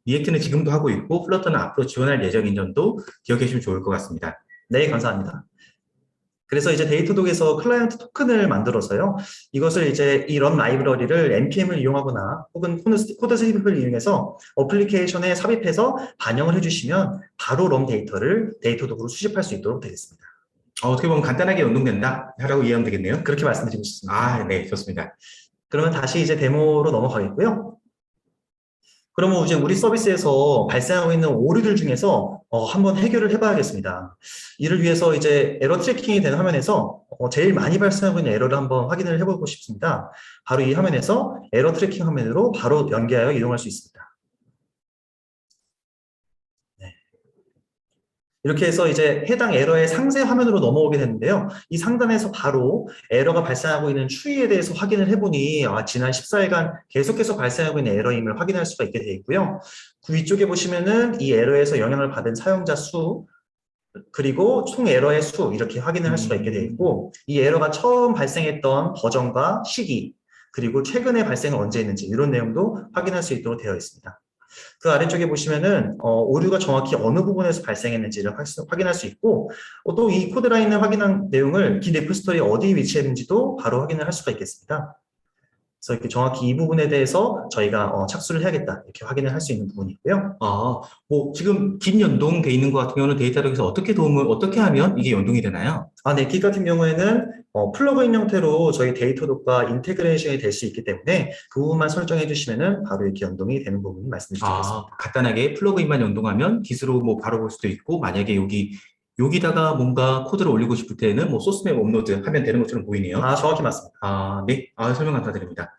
리액트는 지금도 하고 있고 플러터는 앞으로 지원할 예정인 점도 기억해 주시면 좋을 것 같습니다. 네, 감사합니다. 그래서 이제 데이터독에서 클라이언트 토큰을 만들어서요. 이것을 이제 이 럼 라이브러리를 npm을 이용하거나 혹은 코드 스니펫을 이용해서 어플리케이션에 삽입해서 반영을 해주시면 바로 럼 데이터를 데이터독으로 수집할 수 있도록 되겠습니다. 어떻게 보면 간단하게 연동된다라고 이해하면 되겠네요. 그렇게 말씀드리고 싶습니다. 네, 좋습니다. 그러면 다시 이제 데모로 넘어가겠고요. 그러면 이제 우리 서비스에서 발생하고 있는 오류들 중에서 한번 해결을 해봐야겠습니다. 이를 위해서 이제 에러 트래킹이 되는 화면에서 제일 많이 발생하고 있는 에러를 한번 확인을 해보고 싶습니다. 바로 이 화면에서 에러 트래킹 화면으로 바로 연계하여 이동할 수 있습니다. 네. 이렇게 해서 이제 해당 에러의 상세 화면으로 넘어오게 되는데요. 이 상단에서 바로 에러가 발생하고 있는 추이에 대해서 확인을 해보니 지난 14일간 계속해서 발생하고 있는 에러임을 확인할 수가 있게 되어 있고요. 그 위쪽에 보시면은 이 에러에서 영향을 받은 사용자 수, 그리고 총 에러의 수 이렇게 확인을 할 수가 있게 되어 있고, 이 에러가 처음 발생했던 버전과 시기, 그리고 최근에 발생은 언제 했는지 이런 내용도 확인할 수 있도록 되어 있습니다. 그 아래쪽에 보시면은 오류가 정확히 어느 부분에서 발생했는지를 확인할 수 있고, 또 이 코드라인을 확인한 내용을 기 레포지토리에 어디에 위치했는지도 바로 확인을 할 수가 있겠습니다. 그래서 이렇게 정확히 이 부분에 대해서 저희가 착수를 해야겠다 이렇게 확인을 할 수 있는 부분이고요. 뭐 지금 긴 연동돼 있는 것 같은 경우는 데이터독에서 어떻게 하면 이게 연동이 되나요? 네, 깃 같은 경우에는 플러그인 형태로 저희 데이터독과 인테그레이션이 될 수 있기 때문에 그 부분만 설정해 주시면은 바로 이렇게 연동이 되는 부분이 말씀드리겠습니다. 간단하게 플러그인만 연동하면 깃으로 뭐 바로 볼 수도 있고 만약에 여기 여기다가 뭔가 코드를 올리고 싶을 때는 뭐 소스맵 업로드 하면 되는 것처럼 보이네요. 아, 정확히 맞습니다. 네. 설명 감사드립니다.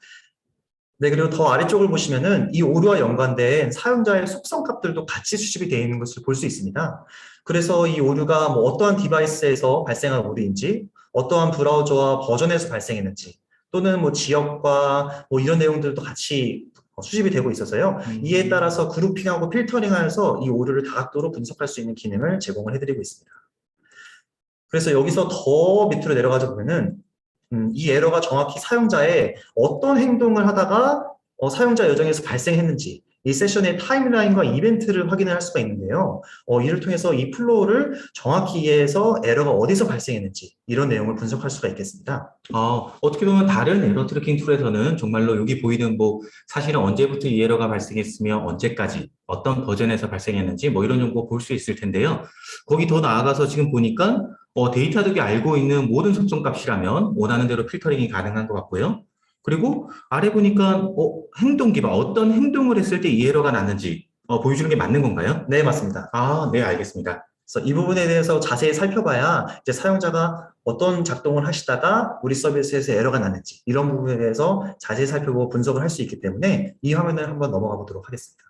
네, 그리고 더 아래쪽을 보시면은 이 오류와 연관된 사용자의 속성 값들도 같이 수집이 되어 있는 것을 볼 수 있습니다. 그래서 이 오류가 뭐 어떠한 디바이스에서 발생한 오류인지, 어떠한 브라우저와 버전에서 발생했는지, 또는 뭐 지역과 뭐 이런 내용들도 같이 수집이 되고 있어서요. 이에 따라서 그룹핑하고 필터링하여서 이 오류를 다각도로 분석할 수 있는 기능을 제공을 해드리고 있습니다. 그래서 여기서 더 밑으로 내려가자 보면은 이 에러가 정확히 사용자의 어떤 행동을 하다가 사용자 여정에서 발생했는지 이 세션의 타임라인과 이벤트를 확인을 할 수가 있는데요. 이를 통해서 이 플로우를 정확히 이해해서 에러가 어디서 발생했는지 이런 내용을 분석할 수가 있겠습니다. 어떻게 보면 다른 에러 트래킹 툴에서는 정말로 여기 보이는 뭐 사실은 언제부터 이 에러가 발생했으며 언제까지 어떤 버전에서 발생했는지 뭐 이런 정보 볼 수 있을 텐데요. 거기 더 나아가서 지금 보니까 데이터득이 알고 있는 모든 속성값이라면 원하는 대로 필터링이 가능한 것 같고요. 그리고 아래 보니까 행동 기반 어떤 행동을 했을 때 이 에러가 났는지 보여주는 게 맞는 건가요? 네, 맞습니다. 네, 알겠습니다. 그래서 이 부분에 대해서 자세히 살펴봐야 이제 사용자가 어떤 작동을 하시다가 우리 서비스에서 에러가 났는지 이런 부분에 대해서 자세히 살펴보고 분석을 할 수 있기 때문에 이 화면을 한번 넘어가 보도록 하겠습니다.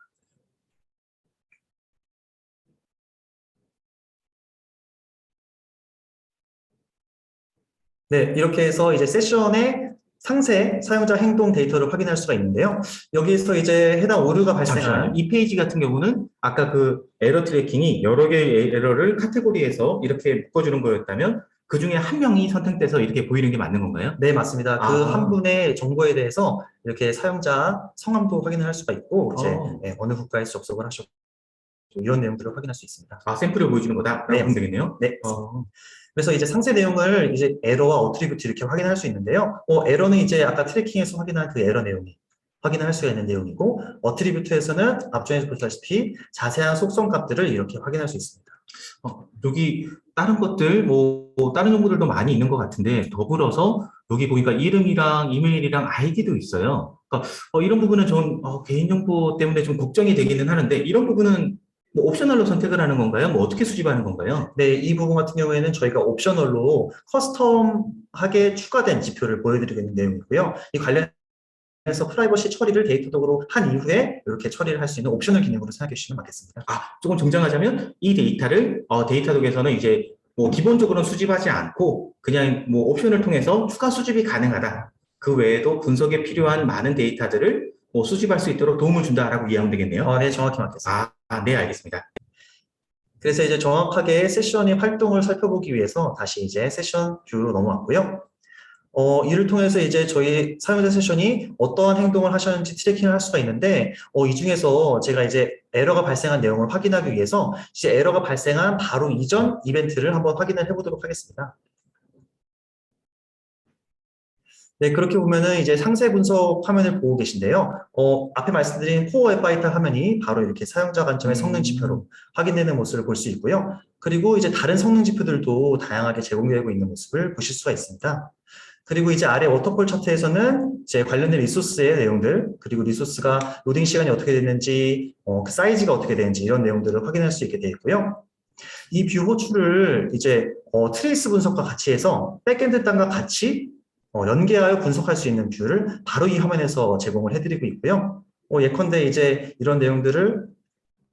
네, 이렇게 해서 이제 세션의 상세 사용자 행동 데이터를 확인할 수가 있는데요. 여기서 이제 해당 오류가 잠시만요. 발생한 이 페이지 같은 경우는 아까 그 에러 트래킹이 여러 개의 에러를 카테고리에서 이렇게 묶어주는 거였다면 그 중에 한 명이 선택돼서 이렇게 보이는 게 맞는 건가요? 네, 맞습니다. 그 한 분의 정보에 대해서 이렇게 사용자 성함도 확인을 할 수가 있고 이제 어느 국가에서 접속을 하셨고 이런 내용들을 확인할 수 있습니다. 샘플을 보여주는 거다라고 보면 되겠네요. 네. 그래서 이제 상세 내용을 이제 에러와 어트리뷰트 이렇게 확인할 수 있는데요. 에러는 이제 아까 트래킹에서 확인한 그 에러 내용이 확인할 수가 있는 내용이고, 어트리뷰트에서는 앞전에 보셨다시피 자세한 속성 값들을 이렇게 확인할 수 있습니다. 여기 다른 것들, 다른 정보들도 많이 있는 것 같은데, 더불어서 여기 보니까 이름이랑 이메일이랑 아이디도 있어요. 그러니까 이런 부분은 좀 개인정보 때문에 좀 걱정이 되기는 하는데, 이런 부분은 뭐 옵셔널로 선택을 하는 건가요? 뭐 어떻게 수집하는 건가요? 네, 이 부분 같은 경우에는 저희가 옵셔널로 커스텀하게 추가된 지표를 보여드리고 있는 내용이고요. 이 관련해서 프라이버시 처리를 데이터적으로 한 이후에 이렇게 처리를 할 수 있는 옵셔널 기능으로 생각해 주시면 맞겠습니다. 조금 정정하자면 이 데이터를 데이터독에서는 이제 뭐 기본적으로는 수집하지 않고 그냥 뭐 옵션을 통해서 추가 수집이 가능하다. 그 외에도 분석에 필요한 많은 데이터들을 뭐 수집할 수 있도록 도움을 준다라고 이해하면 되겠네요. 네, 정확히 맞겠습니다. 네, 알겠습니다. 그래서 이제 정확하게 세션의 활동을 살펴보기 위해서 다시 이제 세션 뷰로 넘어왔고요. 이를 통해서 이제 저희 사용자 세션이 어떠한 행동을 하셨는지 트래킹을 할 수가 있는데, 이 중에서 제가 이제 에러가 발생한 내용을 확인하기 위해서 이제 에러가 발생한 바로 이전 이벤트를 한번 확인을 해보도록 하겠습니다. 네, 그렇게 보면은 이제 상세 분석 화면을 보고 계신데요. 앞에 말씀드린 코어 앱 바이탈 화면이 바로 이렇게 사용자 관점의 성능 지표로 확인되는 모습을 볼 수 있고요. 그리고 이제 다른 성능 지표들도 다양하게 제공되고 있는 모습을 보실 수가 있습니다. 그리고 이제 아래 워터폴 차트에서는 이제 관련된 리소스의 내용들, 그리고 리소스가 로딩 시간이 어떻게 됐는지, 그 사이즈가 어떻게 되는지 이런 내용들을 확인할 수 있게 되어 있고요. 이 뷰 호출을 이제 트레이스 분석과 같이 해서 백엔드 땅과 같이 연계하여 분석할 수 있는 뷰를 바로 이 화면에서 제공을 해드리고 있고요. 예컨대 이제 이런 내용들을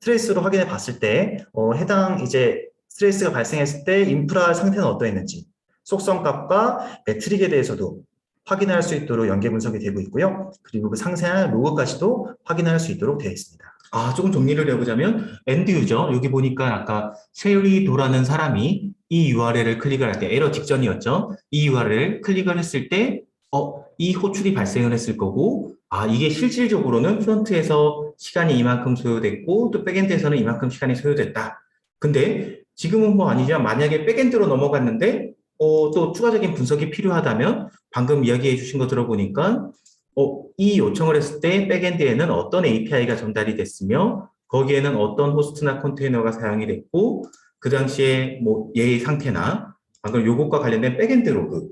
트레이스로 확인해 봤을 때 해당 이제 트레이스가 발생했을 때 인프라 상태는 어떠했는지 속성값과 매트릭에 대해서도 확인할 수 있도록 연계 분석이 되고 있고요. 그리고 그 상세한 로그까지도 확인할 수 있도록 되어 있습니다. 조금 정리를 해보자면 엔드 유저 여기 보니까 아까 셰리도라는 사람이 이 URL을 클릭을 할 때 에러 직전이었죠. 이 URL을 클릭을 했을 때 이 호출이 발생을 했을 거고 이게 실질적으로는 프론트에서 시간이 이만큼 소요됐고 또 백엔드에서는 이만큼 시간이 소요됐다. 근데 지금은 뭐 아니지만 만약에 백엔드로 넘어갔는데 또 추가적인 분석이 필요하다면 방금 이야기해 주신 거 들어보니까 이 요청을 했을 때 백엔드에는 어떤 API가 전달이 됐으며 거기에는 어떤 호스트나 컨테이너가 사용이 됐고 그 당시에 뭐 얘의 상태나 방금 요것과 관련된 백엔드 로그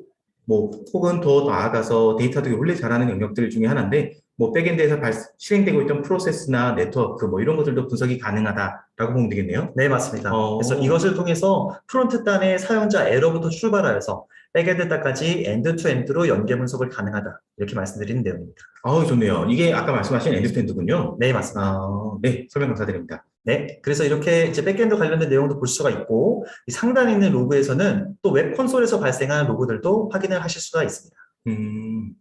뭐 혹은 더 나아가서 데이터들이 원래 잘하는 영역들 중에 하나인데 뭐 백엔드에서 실행되고 있던 프로세스나 네트워크 뭐 이런 것들도 분석이 가능하다라고 보면 되겠네요. 네, 맞습니다. 그래서 어, 이것을 통해서 프론트 단의 사용자 에러부터 출발하여서 백엔드 단까지 엔드 투 엔드로 연계 분석을 가능하다. 이렇게 말씀드리는 내용입니다. 좋네요. 이게 아까 말씀하신 엔드투엔드군요. 네, 맞습니다. 네, 설명 감사드립니다. 네, 그래서 이렇게 이제 백엔드 관련된 내용도 볼 수가 있고, 이 상단에 있는 로그에서는 또 웹 콘솔에서 발생하는 로그들도 확인을 하실 수가 있습니다. 음,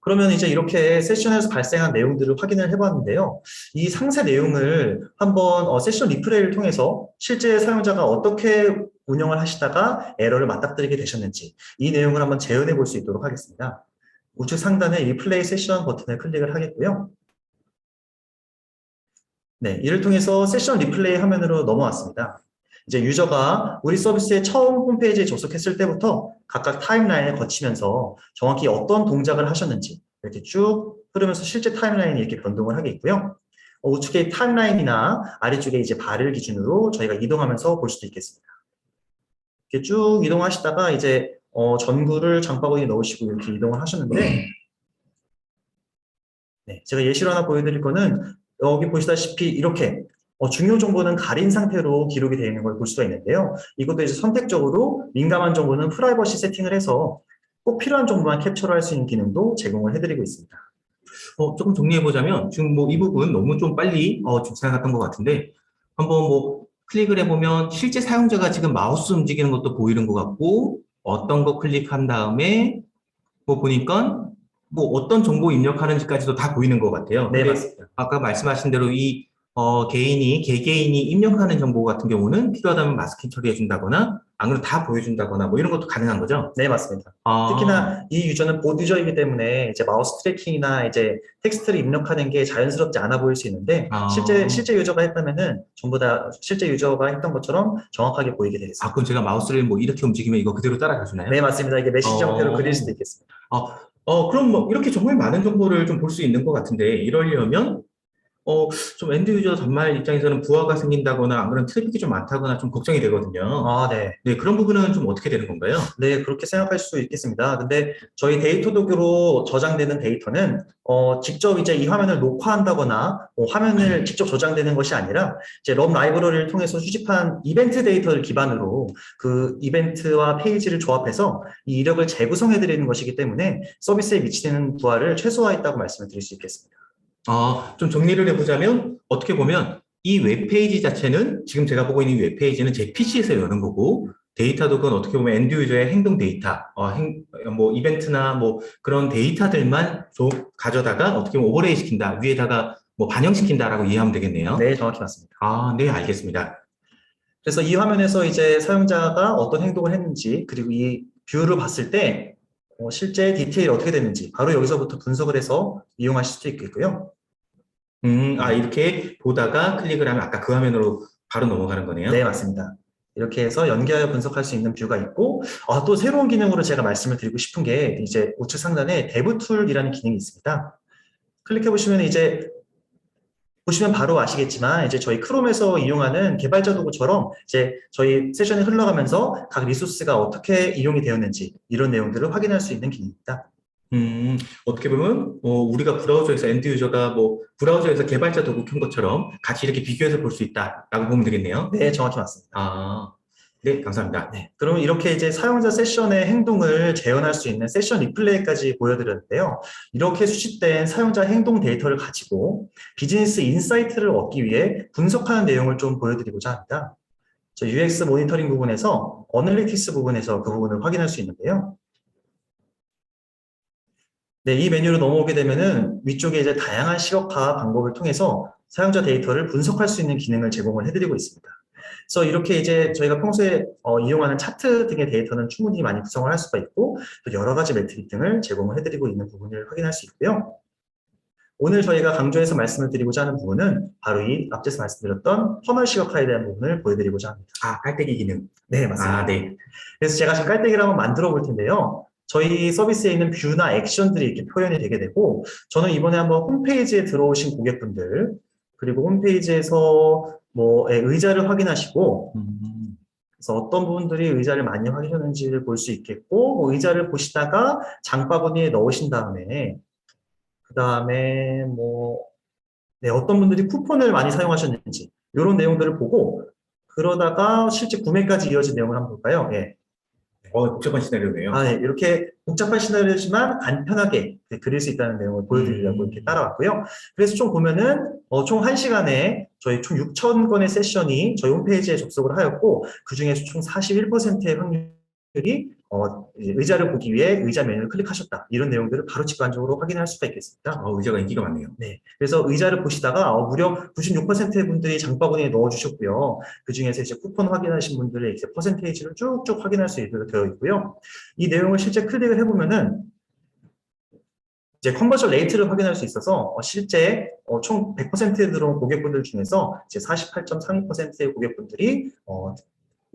그러면 이제 이렇게 세션에서 발생한 내용들을 확인을 해봤는데요. 이 상세 내용을 한번 세션 리플레이를 통해서 실제 사용자가 어떻게 운영을 하시다가 에러를 맞닥뜨리게 되셨는지 이 내용을 한번 재현해 볼 수 있도록 하겠습니다. 우측 상단에 리플레이 세션 버튼을 클릭을 하겠고요. 네, 이를 통해서 세션 리플레이 화면으로 넘어왔습니다. 이제 유저가 우리 서비스에 처음 홈페이지에 접속했을 때부터 각각 타임라인을 거치면서 정확히 어떤 동작을 하셨는지 이렇게 쭉 흐르면서 실제 타임라인이 이렇게 변동을 하게 있고요. 우측에 타임라인이나 아래쪽에 이제 발을 기준으로 저희가 이동하면서 볼 수도 있겠습니다. 이렇게 쭉 이동하시다가 이제 전구를 장바구니에 넣으시고 이렇게 이동을 하셨는데 네, 제가 예시로 하나 보여드릴 거는 여기 보시다시피 이렇게 중요 정보는 가린 상태로 기록이 되어 있는 걸 볼 수가 있는데요. 이것도 이제 선택적으로 민감한 정보는 프라이버시 세팅을 해서 꼭 필요한 정보만 캡처를 할 수 있는 기능도 제공을 해드리고 있습니다. 조금 정리해보자면, 지금 뭐 이 부분 너무 좀 빨리 지나갔던 것 같은데, 한번 뭐 클릭을 해보면 실제 사용자가 지금 마우스 움직이는 것도 보이는 것 같고, 어떤 거 클릭한 다음에 뭐 보니까 뭐 어떤 정보 입력하는지까지도 다 보이는 것 같아요. 네, 근데 맞습니다. 아까 말씀하신 대로 이 개개인이 입력하는 정보 같은 경우는 필요하다면 마스킹 처리해 준다거나 안 그러면 다 보여준다거나 뭐 이런 것도 가능한 거죠? 네, 맞습니다. 아, 특히나 이 유저는 보드 유저이기 때문에 이제 마우스 트래킹이나 이제 텍스트를 입력하는 게 자연스럽지 않아 보일 수 있는데 아, 실제 유저가 했다면은 전부 다 실제 유저가 했던 것처럼 정확하게 보이게 되겠습니다. 그럼 제가 마우스를 뭐 이렇게 움직이면 이거 그대로 따라가 주나요? 네, 맞습니다. 이게 메시지 형태로 그릴 수도 어, 있겠습니다. 그럼 뭐 이렇게 정말 많은 정보를 좀 볼 수 있는 것 같은데 이러려면 좀 엔드 유저 단말 입장에서는 부하가 생긴다거나 안 그러면 트래픽이 좀 많다거나 좀 걱정이 되거든요. 네. 네, 그런 부분은 좀 어떻게 되는 건가요? 네, 그렇게 생각할 수 있겠습니다. 근데 저희 데이터 도구로 저장되는 데이터는 직접 이제 이 화면을 녹화한다거나 화면을 직접 저장되는 것이 아니라 이제 럼 라이브러리를 통해서 수집한 이벤트 데이터를 기반으로 그 이벤트와 페이지를 조합해서 이 이력을 재구성해 드리는 것이기 때문에 서비스에 미치는 부하를 최소화했다고 말씀을 드릴 수 있겠습니다. 좀 정리를 해보자면 어떻게 보면 이 웹페이지 자체는 지금 제가 보고 있는 이 웹페이지는 제 PC에서 여는 거고 데이터 도구는 어떻게 보면 엔드 유저의 행동 데이터, 뭐 이벤트나 뭐 그런 데이터들만 가져다가 어떻게 보면 오버레이 시킨다, 위에다가 뭐 반영시킨다라고 이해하면 되겠네요. 네, 정확히 맞습니다. 네, 알겠습니다. 그래서 이 화면에서 이제 사용자가 어떤 행동을 했는지 그리고 이 뷰를 봤을 때 실제 디테일이 어떻게 됐는지 바로 여기서부터 분석을 해서 이용하실 수도 있겠고요. 이렇게 보다가 클릭을 하면 아까 그 화면으로 바로 넘어가는 네, 거네요. 맞습니다. 이렇게 해서 연계하여 분석할 수 있는 뷰가 있고 또 새로운 기능으로 제가 말씀을 드리고 싶은 게 이제 우측 상단에 데브 툴이라는 기능이 있습니다. 클릭해 보시면 이제 보시면 바로 아시겠지만 이제 저희 크롬에서 이용하는 개발자 도구처럼 이제 저희 세션이 흘러가면서 각 리소스가 어떻게 이용이 되었는지 이런 내용들을 확인할 수 있는 기능입니다. 어떻게 보면 우리가 브라우저에서 엔드 유저가 뭐 브라우저에서 개발자 도구 켠 것처럼 같이 이렇게 비교해서 볼 수 있다라고 보면 되겠네요. 네, 정확히 맞습니다. 네, 감사합니다. 네, 그러면 이렇게 이제 사용자 세션의 행동을 재현할 수 있는 세션 리플레이까지 보여드렸는데요. 이렇게 수집된 사용자 행동 데이터를 가지고 비즈니스 인사이트를 얻기 위해 분석하는 내용을 좀 보여드리고자 합니다. 저 UX 모니터링 부분에서 어널리틱스 부분에서 그 부분을 확인할 수 있는데요. 네, 이 메뉴로 넘어오게 되면은 위쪽에 이제 다양한 시각화 방법을 통해서 사용자 데이터를 분석할 수 있는 기능을 제공을 해드리고 있습니다. 그래서 이렇게 이제 저희가 평소에 이용하는 차트 등의 데이터는 충분히 많이 구성을 할 수가 있고 또 여러 가지 매트릭 등을 제공을 해드리고 있는 부분을 확인할 수 있고요. 오늘 저희가 강조해서 말씀을 드리고자 하는 부분은 바로 이 앞에서 말씀드렸던 퍼널 시각화에 대한 부분을 보여드리고자 합니다. 깔때기 기능. 네, 맞습니다. 네. 그래서 제가 지금 깔때기를 한번 만들어 볼 텐데요. 저희 서비스에 있는 뷰나 액션들이 이렇게 표현이 되게 되고 저는 이번에 한번 홈페이지에 들어오신 고객분들 그리고 홈페이지에서 뭐 의자를 확인하시고 그래서 어떤 부분들이 의자를 많이 확인하는지를 볼 수 있겠고 뭐 의자를 보시다가 장바구니에 넣으신 다음에 그다음에 뭐 네, 어떤 분들이 쿠폰을 많이 사용하셨는지 이런 내용들을 보고 그러다가 실제 구매까지 이어진 내용을 한번 볼까요? 예. 복잡한 시나리오네요. 네, 이렇게 복잡한 시나리오지만 간편하게 그릴 수 있다는 내용을 보여드리려고 이렇게 따라왔고요. 그래서 총 보면은 총 1시간에 저희 총 6천 건의 세션이 저희 홈페이지에 접속을 하였고 그중에서 총 41%의 확률이 의자를 보기 위해 의자 메뉴를 클릭하셨다. 이런 내용들을 바로 직관적으로 확인할 수가 있겠습니다. 의자가 인기가 많네요. 네, 그래서 의자를 보시다가 무려 96%의 분들이 장바구니에 넣어주셨고요. 그 중에서 이제 쿠폰 확인하신 분들의 이제 퍼센테이지를 쭉쭉 확인할 수 있도록 되어 있고요. 이 내용을 실제 클릭을 해보면은 이제 컨버전 레이트를 확인할 수 있어서 실제 총 100% 들어온 고객분들 중에서 이제 48.32%의 고객분들이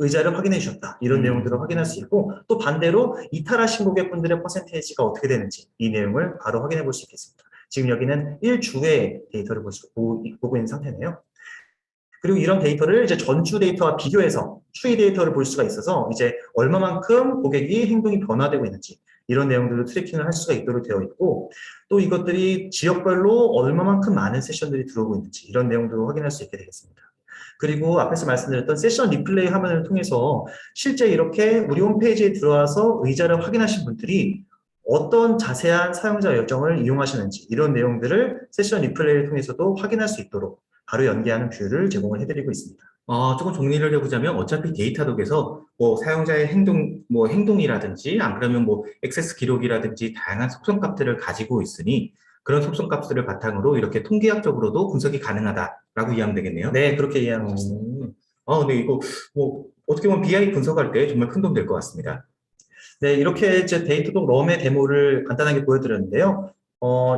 의자를 확인해 주셨다. 이런 내용들을 확인할 수 있고 또 반대로 이탈하신 고객분들의 퍼센테이지가 어떻게 되는지 이 내용을 바로 확인해 볼 수 있겠습니다. 지금 여기는 1주의 데이터를 보고 있는 상태네요. 그리고 이런 데이터를 이제 전주 데이터와 비교해서 추이 데이터를 볼 수가 있어서 이제 얼마만큼 고객이 행동이 변화되고 있는지 이런 내용들을 트래킹을 할 수가 있도록 되어 있고 또 이것들이 지역별로 얼마만큼 많은 세션들이 들어오고 있는지 이런 내용들을 확인할 수 있게 되겠습니다. 그리고 앞에서 말씀드렸던 세션 리플레이 화면을 통해서 실제 이렇게 우리 홈페이지에 들어와서 의자를 확인하신 분들이 어떤 자세한 사용자 여정을 이용하시는지 이런 내용들을 세션 리플레이를 통해서도 확인할 수 있도록 바로 연계하는 뷰를 제공을 해드리고 있습니다. 조금 정리를 해보자면 어차피 데이터독에서 뭐 사용자의 행동이라든지 안 그러면 뭐 액세스 기록이라든지 다양한 속성 값들을 가지고 있으니 그런 속성 값들을 바탕으로 이렇게 통계학적으로도 분석이 가능하다라고 이해하면 되겠네요. 네, 그렇게 이해하면 좋습니다. 네, 이거 뭐 어떻게 보면 BI 분석할 때 정말 큰 도움 될 것 같습니다. 네, 이렇게 이제 데이터독 럼의 데모를 간단하게 보여드렸는데요.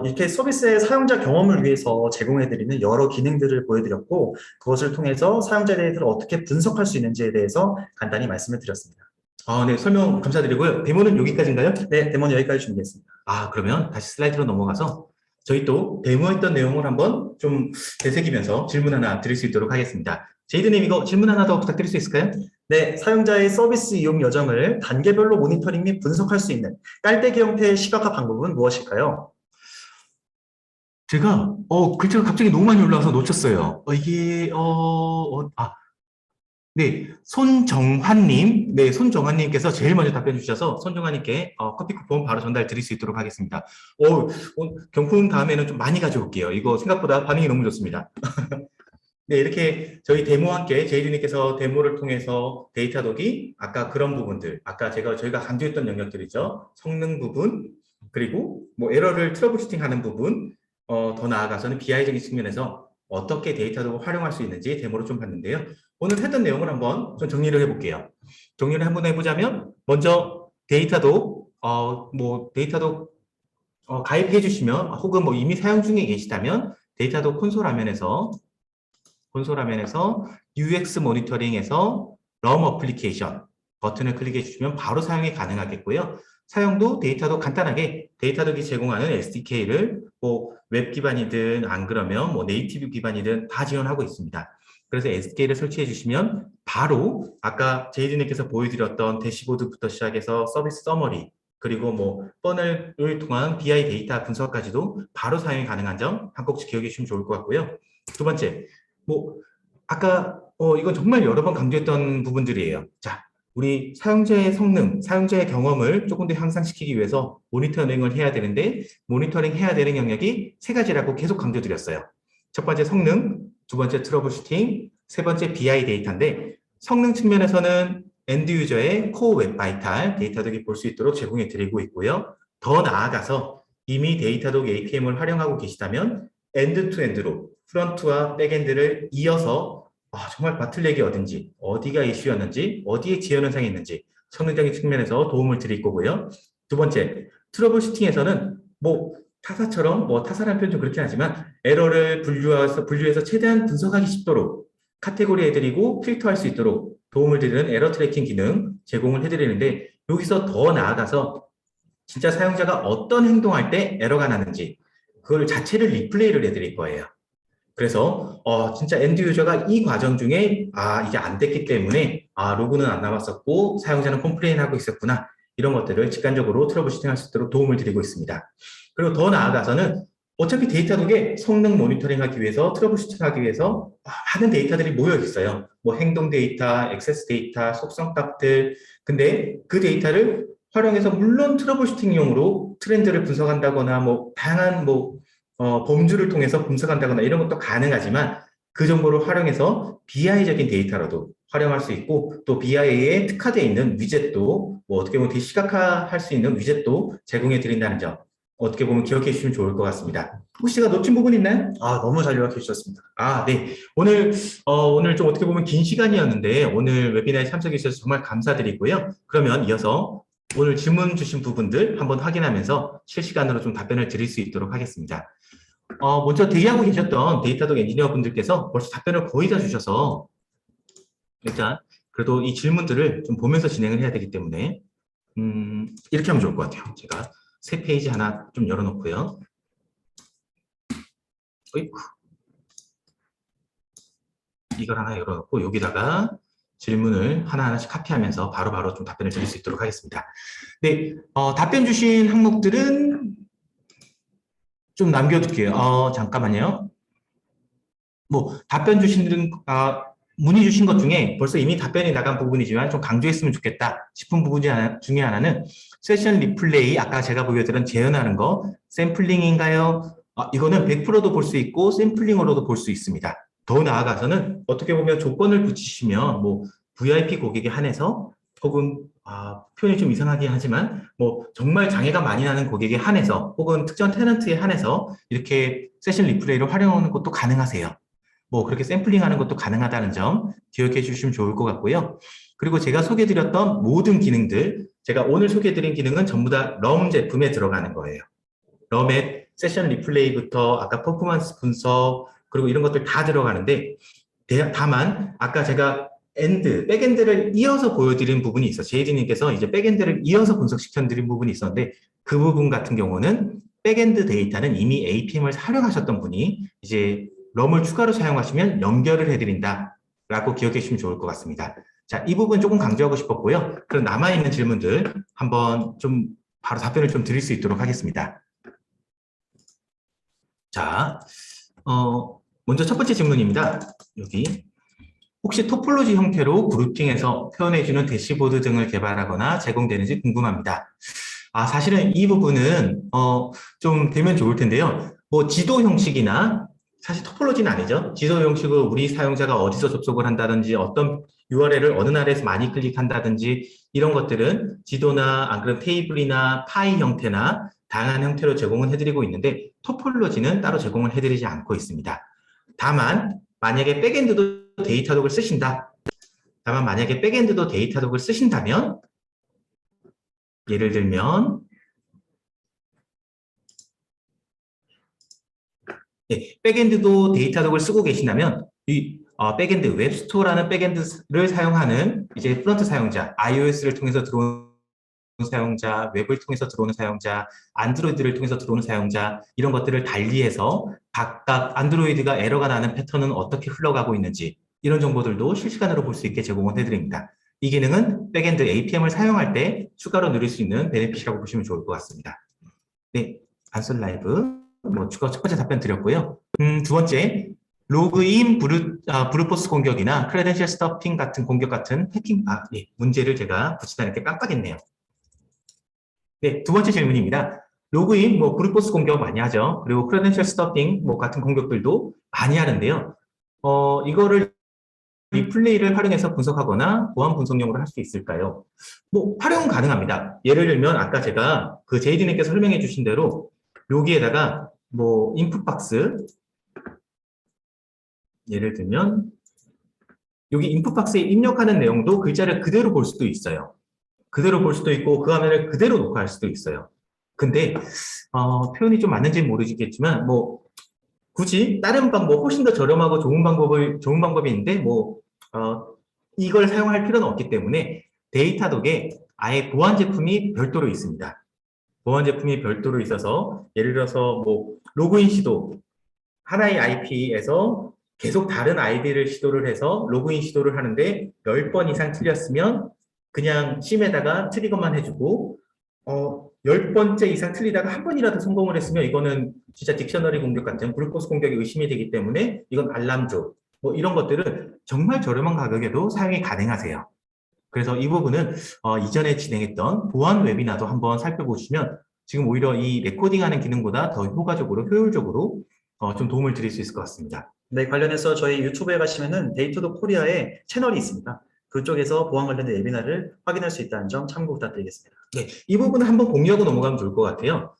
이렇게 서비스의 사용자 경험을 위해서 제공해드리는 여러 기능들을 보여드렸고, 그것을 통해서 사용자 데이터를 어떻게 분석할 수 있는지에 대해서 간단히 말씀을 드렸습니다. 네, 설명 감사드리고요. 데모는 여기까지인가요? 네, 데모는 여기까지 준비했습니다. 그러면 다시 슬라이드로 넘어가서 저희 또 데모했던 내용을 한번 좀 되새기면서 질문 하나 드릴 수 있도록 하겠습니다. 제이드님 이거 질문 하나 더 부탁드릴 수 있을까요? 네, 사용자의 서비스 이용 여정을 단계별로 모니터링 및 분석할 수 있는 깔때기 형태의 시각화 방법은 무엇일까요? 제가 글자가 갑자기 너무 많이 올라와서 놓쳤어요. 네, 손정환님, 네, 손정환님께서 제일 먼저 답변 주셔서 손정환님께 커피 쿠폰 바로 전달 드릴 수 있도록 하겠습니다. 경품 다음에는 좀 많이 가져올게요. 이거 생각보다 반응이 너무 좋습니다. 네, 이렇게 저희 데모와 함께 제이드님께서 데모를 통해서 데이터독이 아까 그런 부분들, 아까 저희가 강조했던 영역들이죠. 성능 부분, 그리고 뭐 에러를 트러블슈팅하는 부분, 더 나아가서는 BI적인 측면에서 어떻게 데이터독을 활용할 수 있는지 데모를 좀 봤는데요. 오늘 했던 내용을 한번 좀 정리를 해볼게요. 정리를 한번 해보자면 먼저 데이터독, 데이터독 가입해 주시면 혹은 뭐 이미 사용 중에 계시다면 데이터독 콘솔 화면에서 UX 모니터링에서 럼 어플리케이션 버튼을 클릭해 주시면 바로 사용이 가능하겠고요. 사용도 데이터독 간단하게 데이터독이 제공하는 SDK를 뭐 웹 기반이든 안 그러면 뭐 네이티브 기반이든 다 지원하고 있습니다. 그래서 SDK를 설치해 주시면 바로 아까 제이드님께서 보여드렸던 대시보드부터 시작해서 서비스 서머리 그리고 뭐 퍼널을 통한 BI 데이터 분석까지도 바로 사용이 가능한 점 한 꼭지 기억해 주시면 좋을 것 같고요. 두 번째, 아까 이건 정말 여러 번 강조했던 부분들이에요. 자, 우리 사용자의 성능, 사용자의 경험을 조금 더 향상시키기 위해서 모니터링을 해야 되는데 모니터링 해야 되는 영역이 세 가지라고 계속 강조드렸어요. 첫 번째 성능, 두 번째 트러블슈팅, 세 번째 BI 데이터인데 성능 측면에서는 엔드 유저의 코어 웹 바이탈 데이터독이 볼 수 있도록 제공해 드리고 있고요. 더 나아가서 이미 데이터독 APM을 활용하고 계시다면 엔드 투 엔드로 프론트와 백엔드를 이어서 정말 바틀렉이 어딘지, 어디가 이슈였는지, 어디에 지연 현상이 있는지 성능적인 측면에서 도움을 드릴 거고요. 두 번째, 트러블 슈팅에서는 타사처럼 타사라는 표현 좀 그렇긴 하지만 에러를 분류해서 최대한 분석하기 쉽도록 카테고리 해드리고 필터할 수 있도록 도움을 드리는 에러 트래킹 기능 제공을 해드리는데 여기서 더 나아가서 진짜 사용자가 어떤 행동할 때 에러가 나는지 그걸 자체를 리플레이를 해드릴 거예요. 그래서 진짜 엔드 유저가 이 과정 중에 이게 안 됐기 때문에 로그는 안 남았었고 사용자는 컴플레인하고 있었구나 이런 것들을 직관적으로 트러블 슈팅할 수 있도록 도움을 드리고 있습니다. 그리고 더 나아가서는 어차피 데이터독에 성능 모니터링하기 위해서, 트러블 슈팅하기 위해서 많은 데이터들이 모여 있어요. 뭐 행동 데이터, 액세스 데이터, 속성 값들. 근데 그 데이터를 활용해서 물론 트러블 슈팅용으로 트렌드를 분석한다거나 뭐 다양한 뭐 범주를 통해서 분석한다거나 이런 것도 가능하지만 그 정보를 활용해서 BI적인 데이터로도 활용할 수 있고 또 BI에 특화되어 있는 위젯도 뭐 어떻게 보면 시각화할 수 있는 위젯도 제공해 드린다는 점 어떻게 보면 기억해 주시면 좋을 것 같습니다. 혹시 제가 놓친 부분 있나요? 너무 잘 요약해 주셨습니다. 네. 오늘 좀 어떻게 보면 긴 시간이었는데 오늘 웨비나에 참석해 주셔서 정말 감사드리고요. 그러면 이어서 오늘 질문 주신 부분들 한번 확인하면서 실시간으로 좀 답변을 드릴 수 있도록 하겠습니다. 먼저 대기하고 계셨던 데이터독 엔지니어 분들께서 벌써 답변을 거의 다 주셔서 일단 그래도 이 질문들을 좀 보면서 진행을 해야 되기 때문에 이렇게 하면 좋을 것 같아요. 제가 새 페이지 하나 좀 열어놓고요. 어이쿠. 이걸 하나 열어놓고 여기다가 질문을 하나하나씩 카피하면서 바로바로 좀 답변을 드릴 수 있도록 하겠습니다. 네, 답변 주신 항목들은 좀 남겨둘게요. 잠깐만요. 뭐 답변 주신 문의 주신 것 중에 벌써 이미 답변이 나간 부분이지만 좀 강조했으면 좋겠다 싶은 부분 중에 하나는 세션 리플레이, 아까 제가 보여드린 재현하는 거, 샘플링인가요? 이거는 100%도 볼 수 있고 샘플링으로도 볼 수 있습니다. 더 나아가서는 어떻게 보면 조건을 붙이시면 뭐 VIP 고객에 한해서 혹은 표현이 좀 이상하긴 하지만 뭐 정말 장애가 많이 나는 고객에 한해서 혹은 특정 테넌트에 한해서 이렇게 세션 리플레이를 활용하는 것도 가능하세요. 뭐 그렇게 샘플링하는 것도 가능하다는 점 기억해 주시면 좋을 것 같고요. 그리고 제가 소개해드렸던 모든 기능들, 제가 오늘 소개해드린 기능은 전부 다 럼 제품에 들어가는 거예요. 럼의 세션 리플레이부터 아까 퍼포먼스 분석 그리고 이런 것들 다 들어가는데 다만 아까 제가 백엔드를 이어서 보여드린 부분이 있어. 제이디님께서 이제 백엔드를 이어서 분석시켜드린 부분이 있었는데 그 부분 같은 경우는 백엔드 데이터는 이미 APM을 활용하셨던 분이 이제 럼을 추가로 사용하시면 연결을 해드린다라고 기억해 주시면 좋을 것 같습니다. 자, 이 부분 조금 강조하고 싶었고요. 그럼 남아있는 질문들 한번 좀 바로 답변을 좀 드릴 수 있도록 하겠습니다. 자, 먼저 첫 번째 질문입니다. 여기. 혹시 토폴로지 형태로 그룹핑해서 표현해주는 대시보드 등을 개발하거나 제공되는지 궁금합니다. 사실은 이 부분은 좀 되면 좋을 텐데요. 뭐 지도 형식이나 사실 토폴로지는 아니죠. 지도 형식으로 우리 사용자가 어디서 접속을 한다든지 어떤 URL을 어느 나라에서 많이 클릭한다든지 이런 것들은 지도나 안 그러면 테이블이나 파이 형태나 다양한 형태로 제공을 해드리고 있는데 토폴로지는 따로 제공을 해드리지 않고 있습니다. 다만 만약에 백엔드도 데이터독을 쓰신다. 다만 만약에 백엔드도 데이터독을 쓰신다면 예를 들면 백엔드도 데이터독을 쓰고 계신다면 이 백엔드 웹스토어라는 백엔드를 사용하는 이제 프론트 사용자, iOS를 통해서 들어오는 사용자, 웹을 통해서 들어오는 사용자, 안드로이드를 통해서 들어오는 사용자 이런 것들을 달리해서 각각 안드로이드가 에러가 나는 패턴은 어떻게 흘러가고 있는지 이런 정보들도 실시간으로 볼 수 있게 제공을 해드립니다. 이 기능은 백엔드 APM을 사용할 때 추가로 누릴 수 있는 베네핏이라고 보시면 좋을 것 같습니다. 네, 안솔 라이브 첫 번째 답변 드렸고요. 두 번째, 로그인 브루포스 공격이나 크레덴셜 스토핑 같은 공격 같은 해킹 문제를 제가 붙이다 이렇게 깜빡했네요. 네, 두 번째 질문입니다. 로그인, 브루포스 공격 많이 하죠. 그리고 크레덴셜 스토핑 같은 공격들도 많이 하는데요. 이거를 리플레이를 활용해서 분석하거나 보안 분석용으로 할 수 있을까요? 활용은 가능합니다. 예를 들면 아까 제가 그 제이디님께서 설명해 주신 대로 여기에다가 인풋 박스 예를 들면 여기 인풋 박스에 입력하는 내용도 글자를 그대로 볼 수도 있어요. 그대로 볼 수도 있고 그 화면을 그대로 녹화할 수도 있어요. 근데 표현이 좀 맞는지는 모르겠지만 굳이 다른 방법 훨씬 더 저렴하고 좋은 방법이 있는데 이걸 사용할 필요는 없기 때문에 데이터독에 아예 보안 제품이 별도로 있습니다. 보안 제품이 별도로 있어서 예를 들어서 로그인 시도 하나의 IP에서 계속 다른 아이디를 시도를 해서 로그인 시도를 하는데 10번 이상 틀렸으면 그냥 심에다가 트리거만 해주고 10번째 이상 틀리다가 한 번이라도 성공을 했으면 이거는 진짜 딕셔너리 공격 같은 브루포스 공격이 의심이 되기 때문에 이건 알람조, 뭐 이런 것들은 정말 저렴한 가격에도 사용이 가능하세요. 그래서 이 부분은 이전에 진행했던 보안 웨비나도 한번 살펴보시면 지금 오히려 이 레코딩하는 기능보다 더 효과적으로, 효율적으로 좀 도움을 드릴 수 있을 것 같습니다. 네, 관련해서 저희 유튜브에 가시면은 데이터도 코리아에 채널이 있습니다. 그쪽에서 보안 관련된 웨비나를 확인할 수 있다는 점 참고 부탁드리겠습니다. 네, 이 부분은 한번 공유하고 넘어가면 좋을 것 같아요.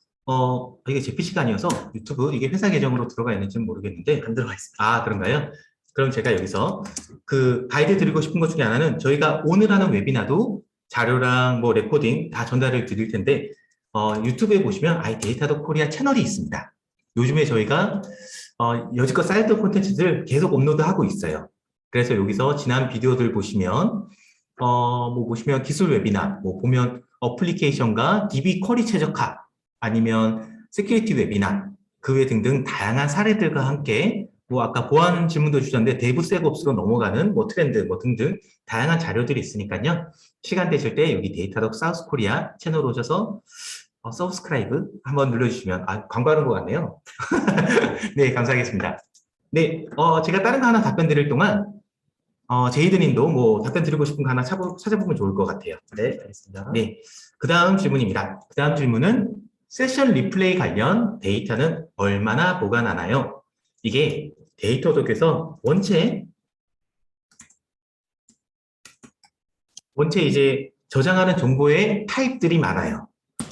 이게 제 PC가 아니어서 유튜브 이게 회사 계정으로 들어가 있는지는 모르겠는데 안 들어가 있습니다. 아, 그런가요? 그럼 제가 여기서 그 가이드 드리고 싶은 것 중에 하나는 저희가 오늘 하는 웨비나도 자료랑 뭐 레코딩 다 전달을 드릴 텐데 유튜브에 보시면 아이 데이터도 코리아 채널이 있습니다. 요즘에 저희가 여지껏 쌓였던 콘텐츠들 계속 업로드하고 있어요. 그래서 여기서 지난 비디오들 보시면 뭐 보시면 기술 웨비나, 뭐 보면 어플리케이션과 DB 쿼리 최적화, 아니면 세큐리티 웨비나, 그 외 등등 다양한 사례들과 함께 뭐 아까 보안 질문도 주셨는데 데브셋옵스로 넘어가는 뭐 트렌드 뭐 등등 다양한 자료들이 있으니까요. 시간 되실 때 여기 데이터독 사우스 코리아 채널 오셔서 서브스크라이브 한번 눌러주시면 광고하는 것 같네요. 네, 감사하겠습니다. 네, 제가 다른 거 하나 답변 드릴 동안 제이드님도 뭐 답변 드리고 싶은 거 하나 찾아보면 좋을 것 같아요. 네, 알겠습니다. 네, 그 다음 질문입니다. 그 다음 질문은 세션 리플레이 관련 데이터는 얼마나 보관하나요? 이게 데이터독에서 원체 이제 저장하는 정보의 타입들이 많아요.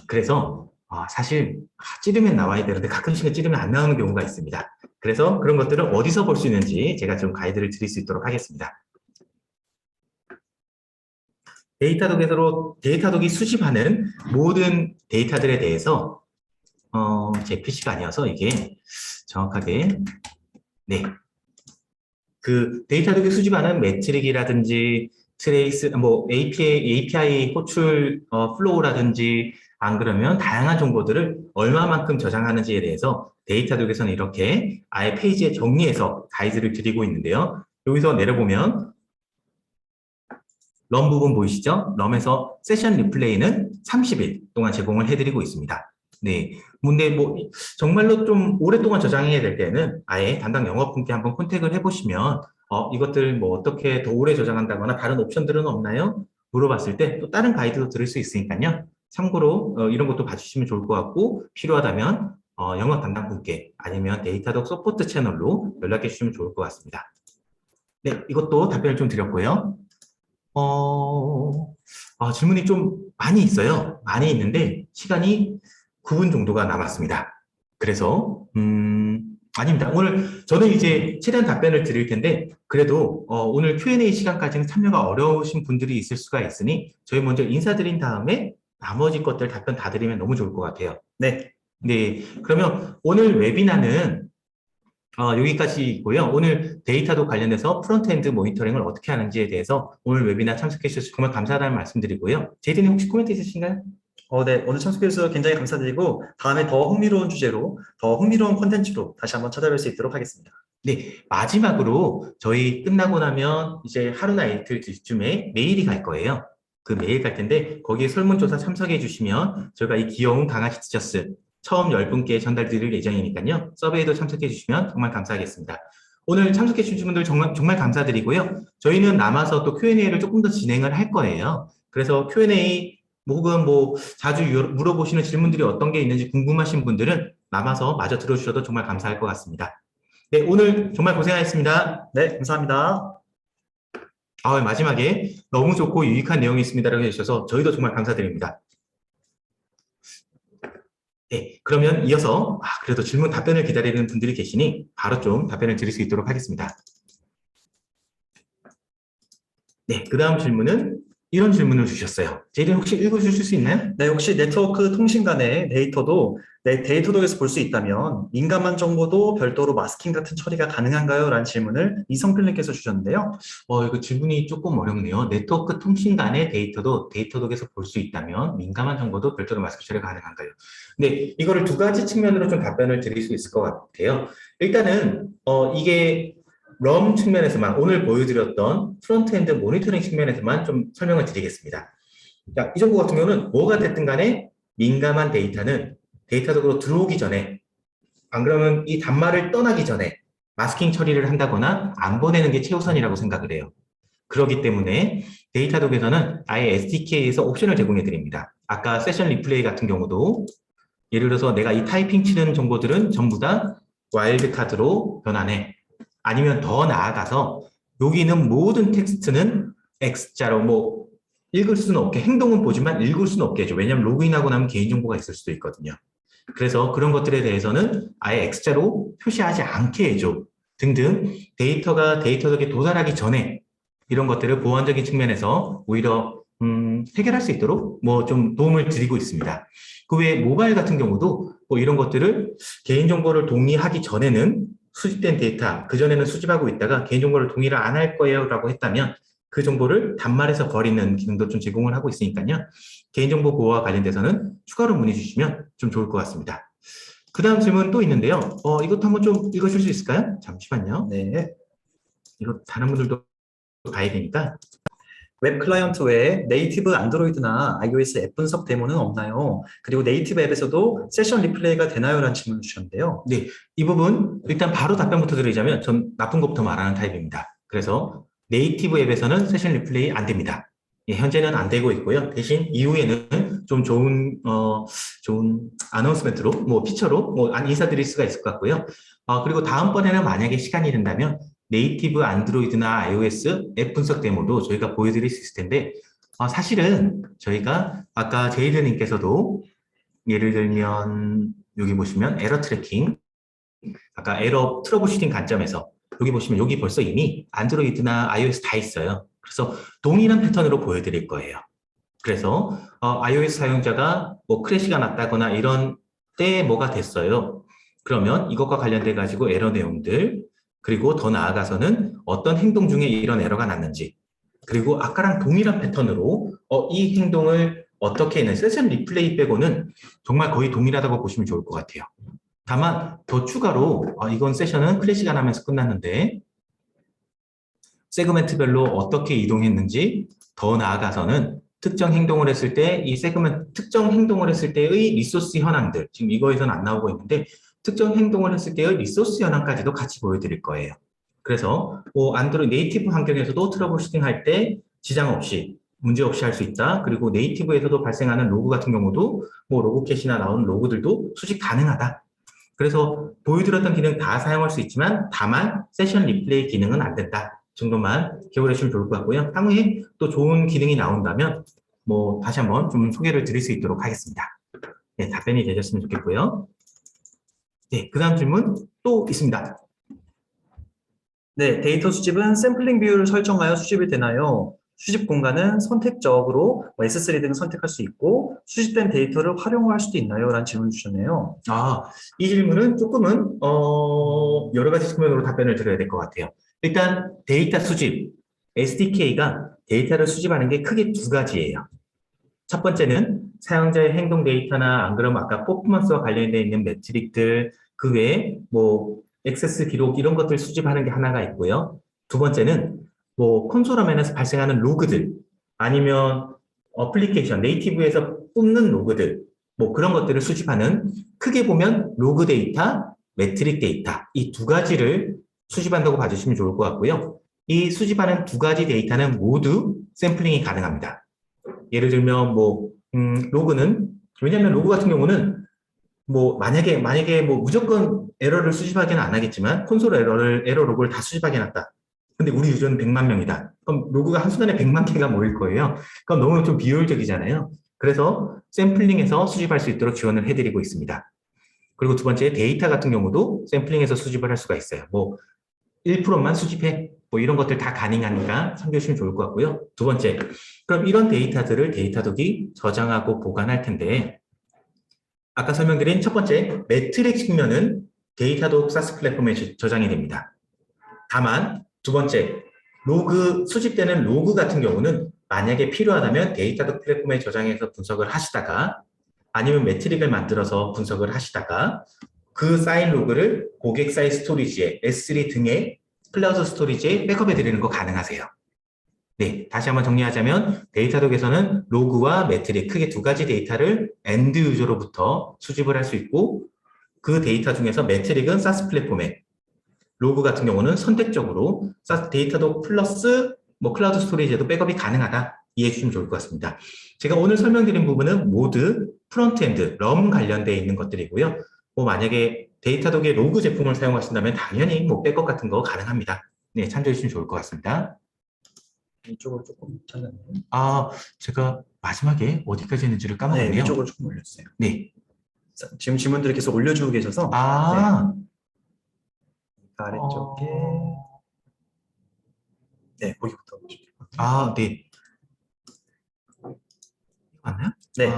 그래서 사실 찌르면 나와야 되는데 가끔씩은 찌르면 안 나오는 경우가 있습니다. 그래서 그런 것들을 어디서 볼 수 있는지 제가 좀 가이드를 드릴 수 있도록 하겠습니다. 데이터독이 수집하는 모든 데이터들에 대해서 제 PC가 아니어서 이게 정확하게 네, 그 데이터독이 수집하는 매트릭이라든지 트레이스, 뭐 API 호출 플로우라든지 안 그러면 다양한 정보들을 얼마만큼 저장하는지에 대해서 데이터독에서는 이렇게 아예 페이지에 정리해서 가이드를 드리고 있는데요. 여기서 내려보면 럼 부분 보이시죠? 럼에서 세션 리플레이는 30일 동안 제공을 해드리고 있습니다. 네. 근데 뭐 정말로 좀 오랫동안 저장해야 될 때는 아예 담당 영업분께 한번 컨택을 해보시면 이것들 뭐 어떻게 더 오래 저장한다거나 다른 옵션들은 없나요? 물어봤을 때 또 다른 가이드도 들을 수 있으니까요. 참고로 이런 것도 봐주시면 좋을 것 같고 필요하다면 영업 담당분께 아니면 데이터독 서포트 채널로 연락해 주시면 좋을 것 같습니다. 네, 이것도 답변을 좀 드렸고요. 질문이 좀 많이 있어요. 많이 있는데 시간이 9분 정도가 남았습니다. 그래서 아닙니다. 오늘 저는 이제 최대한 답변을 드릴 텐데 그래도 오늘 Q&A 시간까지는 참여가 어려우신 분들이 있을 수가 있으니 저희 먼저 인사드린 다음에 나머지 것들 답변 다 드리면 너무 좋을 것 같아요. 네. 네, 그러면 오늘 웨비나는 여기까지고요. 오늘 데이터도 관련해서 프론트엔드 모니터링을 어떻게 하는지에 대해서 오늘 웨비나 참석해 주셔서 정말 감사하다는 말씀드리고요. 제이드님 혹시 코멘트 있으신가요? 네, 오늘 참석해 주셔서 굉장히 감사드리고 다음에 더 흥미로운 주제로, 더 흥미로운 콘텐츠로 다시 한번 찾아뵐 수 있도록 하겠습니다. 네, 마지막으로 저희 끝나고 나면 이제 하루나 이틀 뒤쯤에 메일이 갈 거예요. 그 메일 갈 텐데 거기에 설문조사 참석해 주시면 저희가 이 귀여운 강아지 티셔츠 처음 10분께 전달 드릴 예정이니까요. 서베이도 참석해 주시면 정말 감사하겠습니다. 오늘 참석해 주신 분들 정말 감사드리고요. 저희는 남아서 또 Q&A를 조금 더 진행을 할 거예요. 그래서 Q&A 혹은 뭐 자주 물어보시는 질문들이 어떤 게 있는지 궁금하신 분들은 남아서 마저 들어주셔도 정말 감사할 것 같습니다. 네, 오늘 정말 고생하셨습니다. 네, 감사합니다. 마지막에 너무 좋고 유익한 내용이 있습니다라고 해주셔서 저희도 정말 감사드립니다. 네, 그러면 이어서 그래도 질문 답변을 기다리는 분들이 계시니 바로 좀 답변을 드릴 수 있도록 하겠습니다. 네, 그 다음 질문은 이런 질문을 주셨어요. 제이든 혹시 읽어주실 수 있나요? 네, 혹시 네트워크 통신 간의 데이터도 데이터독에서 볼 수 있다면 민감한 정보도 별도로 마스킹 같은 처리가 가능한가요? 라는 질문을 이성필님께서 주셨는데요. 이거 질문이 조금 어렵네요. 네트워크 통신 간의 데이터도 데이터독에서 볼 수 있다면 민감한 정보도 별도로 마스킹 처리가 가능한가요? 네, 이거를 두 가지 측면으로 좀 답변을 드릴 수 있을 것 같아요. 일단은 이게 럼 측면에서만 오늘 보여드렸던 프론트엔드 모니터링 측면에서만 좀 설명을 드리겠습니다. 자, 이 정보 같은 경우는 뭐가 됐든 간에 민감한 데이터는 데이터적으로 들어오기 전에, 안 그러면 이 단말을 떠나기 전에 마스킹 처리를 한다거나 안 보내는 게 최우선이라고 생각을 해요. 그렇기 때문에 데이터독에서는 아예 SDK에서 옵션을 제공해 드립니다. 아까 세션 리플레이 같은 경우도 예를 들어서 내가 이 타이핑 치는 정보들은 전부 다 와일드 카드로 변환해. 아니면 더 나아가서 여기 있는 모든 텍스트는 X자로 뭐 읽을 수는 없게, 행동은 보지만 읽을 수는 없게 해줘. 왜냐하면 로그인하고 나면 개인정보가 있을 수도 있거든요. 그래서 그런 것들에 대해서는 아예 X자로 표시하지 않게 해줘. 등등 데이터가 데이터덕에 도달하기 전에 이런 것들을 보안적인 측면에서 오히려 해결할 수 있도록 뭐 좀 도움을 드리고 있습니다. 그 외에 모바일 같은 경우도 뭐 이런 것들을 개인정보를 동의하기 전에는 수집된 데이터, 그전에는 수집하고 있다가 개인정보를 동의를 안 할 거예요 라고 했다면 그 정보를 단말에서 버리는 기능도 좀 제공을 하고 있으니까요. 개인정보 보호와 관련돼서는 추가로 문의 주시면 좀 좋을 것 같습니다. 그 다음 질문 또 있는데요. 이것도 한번 좀 읽어줄 수 있을까요? 잠시만요. 네. 이거 다른 분들도 봐야 되니까. 웹 클라이언트 외에 네이티브 안드로이드나 iOS 앱 분석 데모는 없나요? 그리고 네이티브 앱에서도 세션 리플레이가 되나요? 라는 질문을 주셨는데요. 네, 이 부분 일단 바로 답변부터 드리자면 전 나쁜 것부터 말하는 타입입니다. 그래서 네이티브 앱에서는 세션 리플레이 안 됩니다. 예, 현재는 안 되고 있고요. 대신 이후에는 좀 좋은 아나운스멘트로, 뭐 피처로 인사드릴 수가 있을 것 같고요. 그리고 다음번에는 만약에 시간이 된다면 네이티브 안드로이드나 iOS 앱 분석 데모도 저희가 보여드릴 수 있을 텐데, 사실은 저희가 아까 제이드님께서도 예를 들면 여기 보시면 에러 트래킹, 아까 에러 트러블 슈팅 관점에서 여기 보시면 여기 벌써 이미 안드로이드나 iOS 다 있어요. 그래서 동일한 패턴으로 보여드릴 거예요. 그래서 iOS 사용자가 뭐 크래시가 났다거나 이런 때 뭐가 됐어요. 그러면 이것과 관련돼 가지고 에러 내용들, 그리고 더 나아가서는 어떤 행동 중에 이런 에러가 났는지, 그리고 아까랑 동일한 패턴으로 이 행동을 어떻게 했는 세션 리플레이 빼고는 정말 거의 동일하다고 보시면 좋을 것 같아요. 다만 더 추가로 이건 세션은 클래시가 나면서 끝났는데 세그멘트별로 어떻게 이동했는지, 더 나아가서는 특정 행동을 했을 때 이 특정 행동을 했을 때의 리소스 현황들, 지금 이거에서는 안 나오고 있는데 특정 행동을 했을 때의 리소스 현황까지도 같이 보여드릴 거예요. 그래서 뭐 안드로이드 네이티브 환경에서도 트러블 슈팅 할 때 지장 없이 문제 없이 할 수 있다. 그리고 네이티브에서도 발생하는 로그 같은 경우도 뭐 로그 캐시나 나오는 로그들도 수집 가능하다. 그래서 보여드렸던 기능 다 사용할 수 있지만 다만 세션 리플레이 기능은 안 된다 정도만 기억을 해주시면 좋을 것 같고요. 향후에 또 좋은 기능이 나온다면 뭐 다시 한번 좀 소개를 드릴 수 있도록 하겠습니다. 네, 답변이 되셨으면 좋겠고요. 네, 그 다음 질문 또 있습니다. 네, 데이터 수집은 샘플링 비율을 설정하여 수집이 되나요? 수집 공간은 선택적으로 S3 등을 선택할 수 있고 수집된 데이터를 활용할 수도 있나요? 라는 질문을 주셨네요. 이 질문은 조금은 여러 가지 측면으로 답변을 드려야 될 것 같아요. 일단 데이터 수집, SDK가 데이터를 수집하는 게 크게 두 가지예요. 첫 번째는 사용자의 행동 데이터나 안 그러면 아까 퍼포먼스와 관련되어 있는 매트릭들, 그 외에 뭐 액세스 기록 이런 것들 수집하는 게 하나가 있고요. 두 번째는 뭐 콘솔 화면에서 발생하는 로그들, 아니면 어플리케이션, 네이티브에서 뽑는 로그들, 뭐 그런 것들을 수집하는, 크게 보면 로그 데이터, 매트릭 데이터 이 두 가지를 수집한다고 봐주시면 좋을 것 같고요. 이 수집하는 두 가지 데이터는 모두 샘플링이 가능합니다. 예를 들면 뭐 로그는, 왜냐하면 로그 같은 경우는 뭐 만약에 뭐 무조건 에러를 수집하기는 안 하겠지만 콘솔 에러 로그를 다 수집하게 해놨다. 근데 우리 유저는 100만 명이다. 그럼 로그가 한순간에 100만 개가 모일 거예요. 그럼 너무 좀 비효율적이잖아요. 그래서 샘플링해서 수집할 수 있도록 지원을 해드리고 있습니다. 그리고 두 번째 데이터 같은 경우도 샘플링해서 수집을 할 수가 있어요. 뭐 1%만 수집해. 뭐 이런 것들 다 가능하니까 참고하시면 좋을 것 같고요. 두 번째, 그럼 이런 데이터들을 데이터독이 저장하고 보관할 텐데, 아까 설명드린 첫 번째 매트릭 측면은 데이터독 사스 플랫폼에 저장이 됩니다. 다만 두 번째 로그, 수집되는 로그 같은 경우는 만약에 필요하다면 데이터독 플랫폼에 저장해서 분석을 하시다가, 아니면 매트릭을 만들어서 분석을 하시다가 그 쌓인 로그를 고객 사이 스토리지에 S3 등의 클라우드 스토리지에 백업해 드리는 거 가능하세요. 네, 다시 한번 정리하자면 데이터독에서는 로그와 매트릭 크게 두 가지 데이터를 엔드 유저로부터 수집을 할 수 있고 그 데이터 중에서 매트릭은 사스 플랫폼에 로그 같은 경우는 선택적으로 데이터독 플러스 뭐 클라우드 스토리지에도 백업이 가능하다 이해해 주시면 좋을 것 같습니다. 제가 오늘 설명드린 부분은 모두 프론트엔드, 럼 관련되어 있는 것들이고요. 뭐 만약에 데이터독의 로그 제품을 사용하신다면 당연히 뭐 백업 같은 거 가능합니다. 네, 참조해 주시면 좋을 것 같습니다. 이쪽으로 조금 잘랐네요. 아, 제가 마지막에 어디까지 했는지를 네, 까먹었네요. 위쪽으로 조금 올려주세요. 네. 지금 질문들을 계속 올려주고 계셔서 아, 아래쪽에 네, 보기부터 보시죠. 네. 맞나요? 네.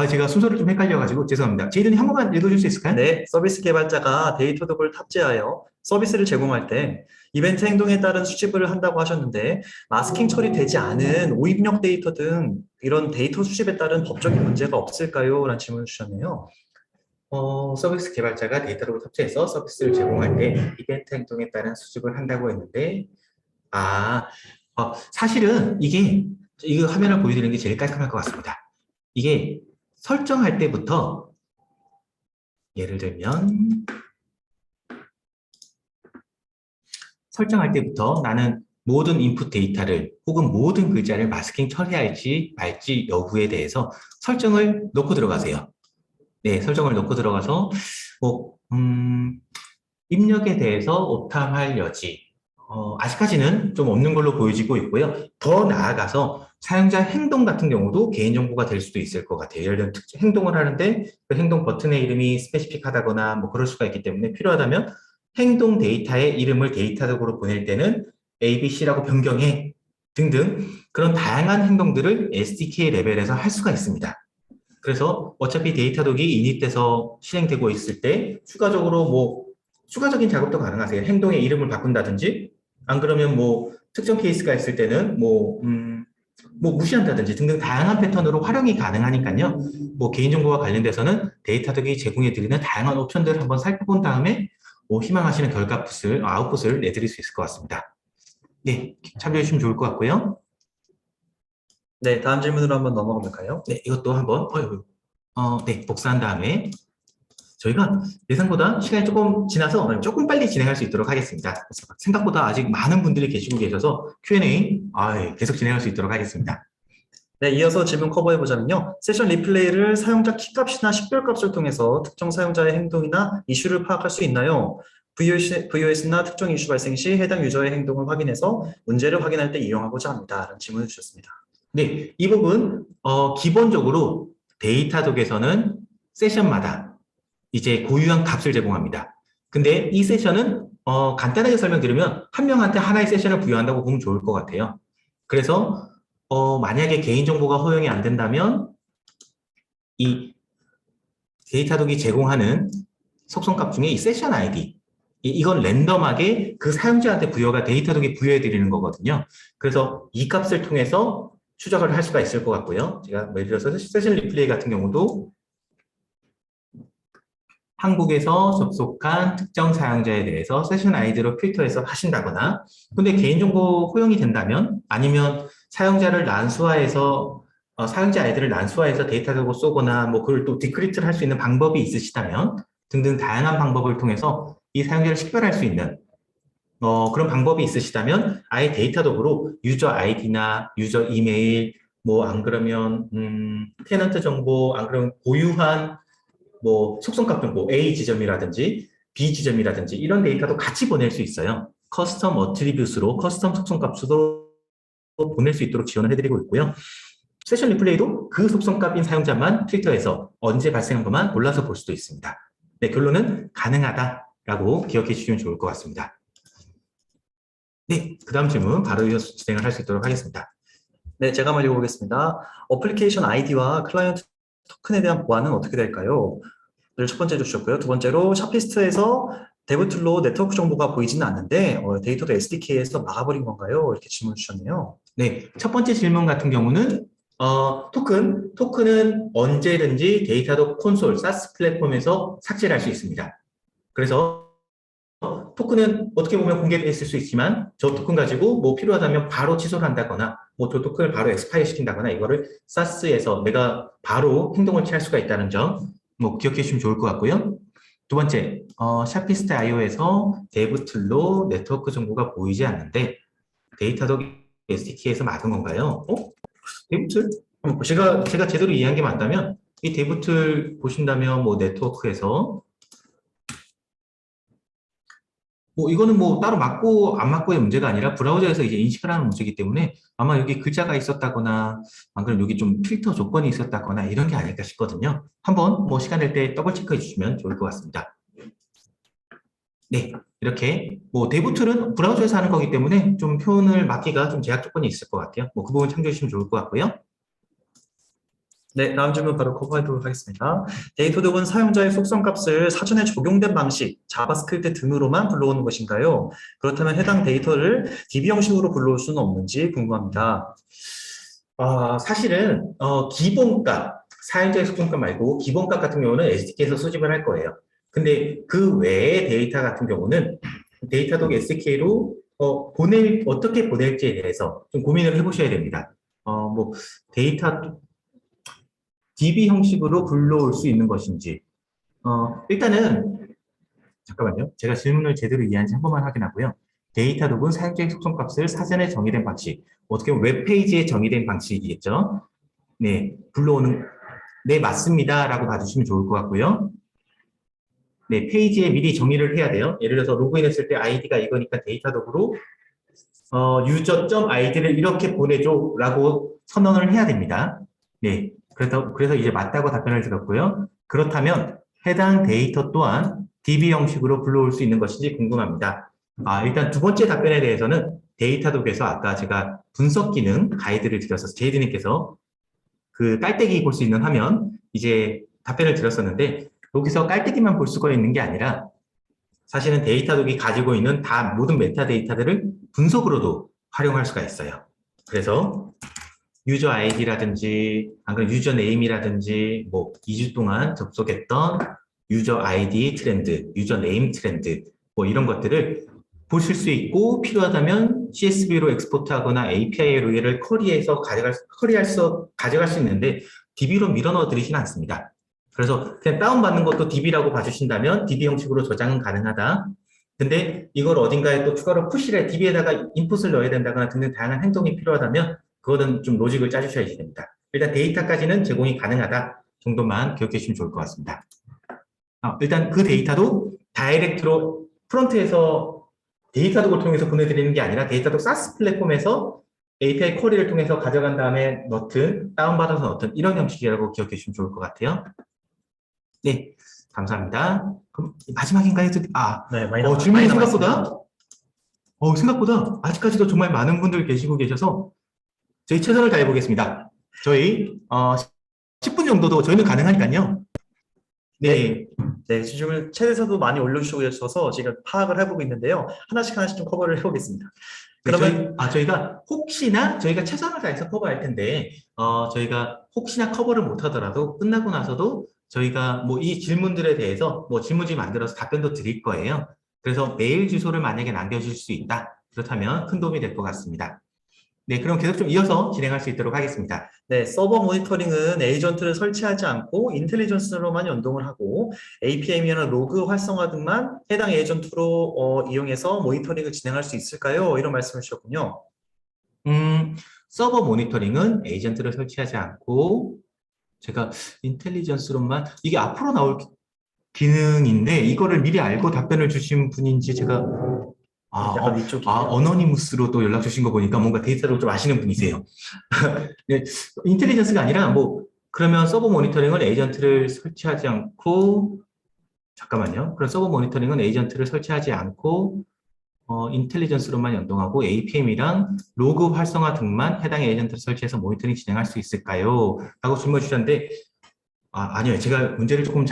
제가 순서를 좀 헷갈려가지고 죄송합니다. 제이든이 한 번만 읽어줄 수 있을까요? 네, 서비스 개발자가 데이터독을 탑재하여 서비스를 제공할 때 이벤트 행동에 따른 수집을 한다고 하셨는데 마스킹 처리되지 않은 오입력 데이터 등 이런 데이터 수집에 따른 법적인 문제가 없을까요? 라는 질문을 주셨네요. 서비스 개발자가 데이터를 탑재해서 서비스를 제공할 때 이벤트 행동에 따른 수집을 한다고 했는데, 사실은 이거 화면을 보여드리는 게 제일 깔끔할 것 같습니다. 이게 설정할 때부터, 예를 들면, 설정할 때부터 나는 모든 인풋 데이터를 혹은 모든 글자를 마스킹 처리할지 말지 여부에 대해서 설정을 넣고 들어가세요. 네, 설정을 넣고 들어가서 입력에 대해서 오탐할 여지 아직까지는 좀 없는 걸로 보여지고 있고요. 더 나아가서 사용자 행동 같은 경우도 개인정보가 될 수도 있을 것 같아요. 예를 들면 행동을 하는데 그 행동 버튼의 이름이 스페시픽하다거나 뭐 그럴 수가 있기 때문에 필요하다면 행동 데이터의 이름을 데이터적으로 보낼 때는 ABC라고 변경해 등등 그런 다양한 행동들을 SDK 레벨에서 할 수가 있습니다. 그래서 어차피 데이터독이 이닛돼서 실행되고 있을 때 추가적인 작업도 가능하세요. 행동의 이름을 바꾼다든지 안 그러면 뭐 특정 케이스가 있을 때는 무시한다든지 등등 다양한 패턴으로 활용이 가능하니까요. 뭐 개인정보와 관련돼서는 데이터독이 제공해드리는 다양한 옵션들을 한번 살펴본 다음에 희망하시는 아웃풋을 내드릴 수 있을 것 같습니다. 네, 참조해 주시면 좋을 것 같고요. 네, 다음 질문으로 한번 넘어가 볼까요? 네, 이것도 한번 복사한 다음에 저희가 예상보다 시간이 조금 지나서 조금 빨리 진행할 수 있도록 하겠습니다. 생각보다 아직 많은 분들이 계시고 계셔서 Q&A 계속 진행할 수 있도록 하겠습니다. 네, 이어서 질문 커버해 보자면요. 세션 리플레이를 사용자 키값이나 식별값을 통해서 특정 사용자의 행동이나 이슈를 파악할 수 있나요? VOS나 특정 이슈 발생 시 해당 유저의 행동을 확인해서 문제를 확인할 때 이용하고자 합니다. 라는 질문을 주셨습니다. 네, 이 부분 기본적으로 데이터독에서는 세션마다 이제 고유한 값을 제공합니다. 근데 이 세션은 간단하게 설명드리면 한 명한테 하나의 세션을 부여한다고 보면 좋을 것 같아요. 그래서 만약에 개인정보가 허용이 안 된다면 이 데이터독이 제공하는 속성값 중에 이 세션 아이디 이건 랜덤하게 그 사용자한테 데이터독이 부여해 드리는 거거든요. 그래서 이 값을 통해서 추적을 할 수가 있을 것 같고요. 제가 예를 들어서 세션 리플레이 같은 경우도 한국에서 접속한 특정 사용자에 대해서 세션 아이디로 필터해서 하신다거나 근데 개인정보 허용이 된다면 아니면 사용자 아이디를 난수화해서 데이터적으로 쏘거나 뭐 그걸 또 디크립트를 할 수 있는 방법이 있으시다면 등등 다양한 방법을 통해서 이 사용자를 식별할 수 있는 그런 방법이 있으시다면 아예 데이터적으로 유저 아이디나 유저 이메일 뭐 안 그러면 테넌트 정보 안 그러면 고유한 뭐 속성값 정보 A 지점이라든지 B 지점이라든지 이런 데이터도 같이 보낼 수 있어요. 커스텀 어트리뷰스로 커스텀 속성값으로 보낼 수 있도록 지원을 해드리고 있고요. 세션 리플레이도 그 속성값인 사용자만 필터해서 언제 발생한 것만 골라서 볼 수도 있습니다. 네, 결론은 가능하다라고 기억해 주시면 좋을 것 같습니다. 네, 그 다음 질문 바로 이어서 진행을 할 수 있도록 하겠습니다. 네, 제가 한번 읽어보겠습니다. 어플리케이션 아이디와 클라이언트 토큰에 대한 보안은 어떻게 될까요? 첫 번째로 주셨고요. 두 번째로 샤피스트에서 데브툴로 네트워크 정보가 보이지는 않는데 데이터도 SDK에서 막아버린 건가요? 이렇게 질문 주셨네요. 네, 첫 번째 질문 같은 경우는 토큰은 언제든지 데이터독 콘솔, 사스 플랫폼에서 삭제를 할 수 있습니다. 그래서 토큰은 어떻게 보면 공개되어 있을 수 있지만 저 토큰 가지고 뭐 필요하다면 바로 취소를 한다거나 뭐 저 토큰을 바로 엑스파이어 시킨다거나 이거를 사스에서 내가 바로 행동을 취할 수가 있다는 점 뭐 기억해 주시면 좋을 것 같고요. 두 번째, 샤피스트 IO에서 데브 툴로 네트워크 정보가 보이지 않는데 데이터독 SDK에서 막은 건가요? 데브 툴? 제가 제대로 이해한 게 맞다면 이 데브 툴 보신다면 뭐 네트워크에서 뭐 이거는 뭐 따로 맞고 안 맞고의 문제가 아니라 브라우저에서 이제 인식을 하는 문제이기 때문에 아마 여기 글자가 있었다거나 안 그러면 여기 좀 필터 조건이 있었다거나 이런 게 아닐까 싶거든요. 한번 뭐 시간 될 때 더블 체크해 주시면 좋을 것 같습니다. 네, 이렇게 뭐 데브 툴은 브라우저에서 하는 거기 때문에 좀 표현을 맞기가 좀 제약 조건이 있을 것 같아요. 뭐 그 부분 참조해 주시면 좋을 것 같고요. 네, 다음 질문 바로 커버하도록 하겠습니다. 데이터독은 사용자의 속성 값을 사전에 적용된 방식, 자바스크립트 등으로만 불러오는 것인가요? 그렇다면 해당 데이터를 DB 형식으로 불러올 수는 없는지 궁금합니다. 사실은 기본값, 사용자의 속성값 말고 기본값 같은 경우는 SDK에서 수집을 할 거예요. 근데 그 외의 데이터 같은 경우는 데이터독 SDK로 어떻게 보낼지에 대해서 좀 고민을 해보셔야 됩니다. 뭐 데이터 DB 형식으로 불러올 수 있는 것인지 일단은 잠깐만요. 제가 질문을 제대로 이해한지 한 번만 확인하고요. 데이터독은 사용자의 속성값을 사전에 정의된 방식, 어떻게 보면 웹페이지에 정의된 방식이겠죠. 네, 불러오는, 네, 맞습니다. 라고 봐주시면 좋을 것 같고요. 네, 페이지에 미리 정의를 해야 돼요. 예를 들어서 로그인했을 때 아이디가 이거니까 데이터독으로 user.id를 이렇게 보내줘 라고 선언을 해야 됩니다. 네, 그래서 이제 맞다고 답변을 드렸고요. 그렇다면 해당 데이터 또한 DB 형식으로 불러올 수 있는 것인지 궁금합니다. 일단 두 번째 답변에 대해서는 데이터독에서 아까 제가 분석 기능 가이드를 드려서 제이드님께서 그 깔때기 볼 수 있는 화면 이제 답변을 드렸었는데 여기서 깔때기만 볼 수가 있는 게 아니라 사실은 데이터독이 가지고 있는 모든 메타데이터들을 분석으로도 활용할 수가 있어요. 그래서 유저 아이디라든지 안 그러면 유저 네임이라든지 뭐 2주 동안 접속했던 유저 아이디 트렌드, 유저 네임 트렌드 뭐 이런 것들을 보실 수 있고 필요하다면 CSV로 엑스포트하거나 API로 얘를 가져갈 수 있는데 DB로 밀어 넣어 드리지는 않습니다. 그래서 그냥 다운받는 것도 DB라고 봐주신다면 DB 형식으로 저장은 가능하다. 근데 이걸 어딘가에 또 추가로 푸시를 DB에다가 인풋을 넣어야 된다거나 등등 다양한 행동이 필요하다면 그거는 좀 로직을 짜주셔야 됩니다. 일단 데이터까지는 제공이 가능하다 정도만 기억해 주시면 좋을 것 같습니다. 일단 그 데이터도 다이렉트로 프론트에서 데이터독을 통해서 보내드리는 게 아니라 데이터독 사스 플랫폼에서 API 쿼리를 통해서 가져간 다음에 넣든 다운받아서 넣든 이런 형식이라고 기억해 주시면 좋을 것 같아요. 네, 감사합니다. 그럼 마지막인가요? 네, 질문이 많이 생각보다 아직까지도 정말 많은 분들 계시고 계셔서 저희 최선을 다해 보겠습니다. 저희 10분 정도도 저희는 가능하니까요. 네. 네, 질문을 챗에서도 많이 올려주시고 계셔서 지금 파악을 해보고 있는데요. 하나씩 좀 커버를 해보겠습니다. 그러면 저희가 혹시나 저희가 최선을 다해서 커버할 텐데 저희가 혹시나 커버를 못하더라도 끝나고 나서도 저희가 뭐 이 질문들에 대해서 뭐 질문지 만들어서 답변도 드릴 거예요. 그래서 메일 주소를 만약에 남겨주실 수 있다. 그렇다면 큰 도움이 될 것 같습니다. 네, 그럼 계속 좀 이어서 진행할 수 있도록 하겠습니다. 네, 서버 모니터링은 에이전트를 설치하지 않고 인텔리전스로만 연동을 하고 APM이나 로그 활성화 등만 해당 에이전트로 이용해서 모니터링을 진행할 수 있을까요? 이런 말씀을 주셨군요. 서버 모니터링은 에이전트를 설치하지 않고 제가 인텔리전스로만 이게 앞으로 나올 기능인데 이거를 미리 알고 답변을 주신 분인지 제가 약간 위쪽이요. 어너니무스로 또 연락 주신 거 보니까 뭔가 데이터를 좀 아시는 분이세요. 네, 인텔리전스가 아니라 뭐 그러면 서버 모니터링은 에이전트를 설치하지 않고 잠깐만요. 그럼 서버 모니터링은 에이전트를 설치하지 않고 인텔리전스로만 연동하고 APM이랑 로그 활성화 등만 해당 에이전트를 설치해서 모니터링 진행할 수 있을까요? 라고 질문 주셨는데 아니요. 제가 문제를 조금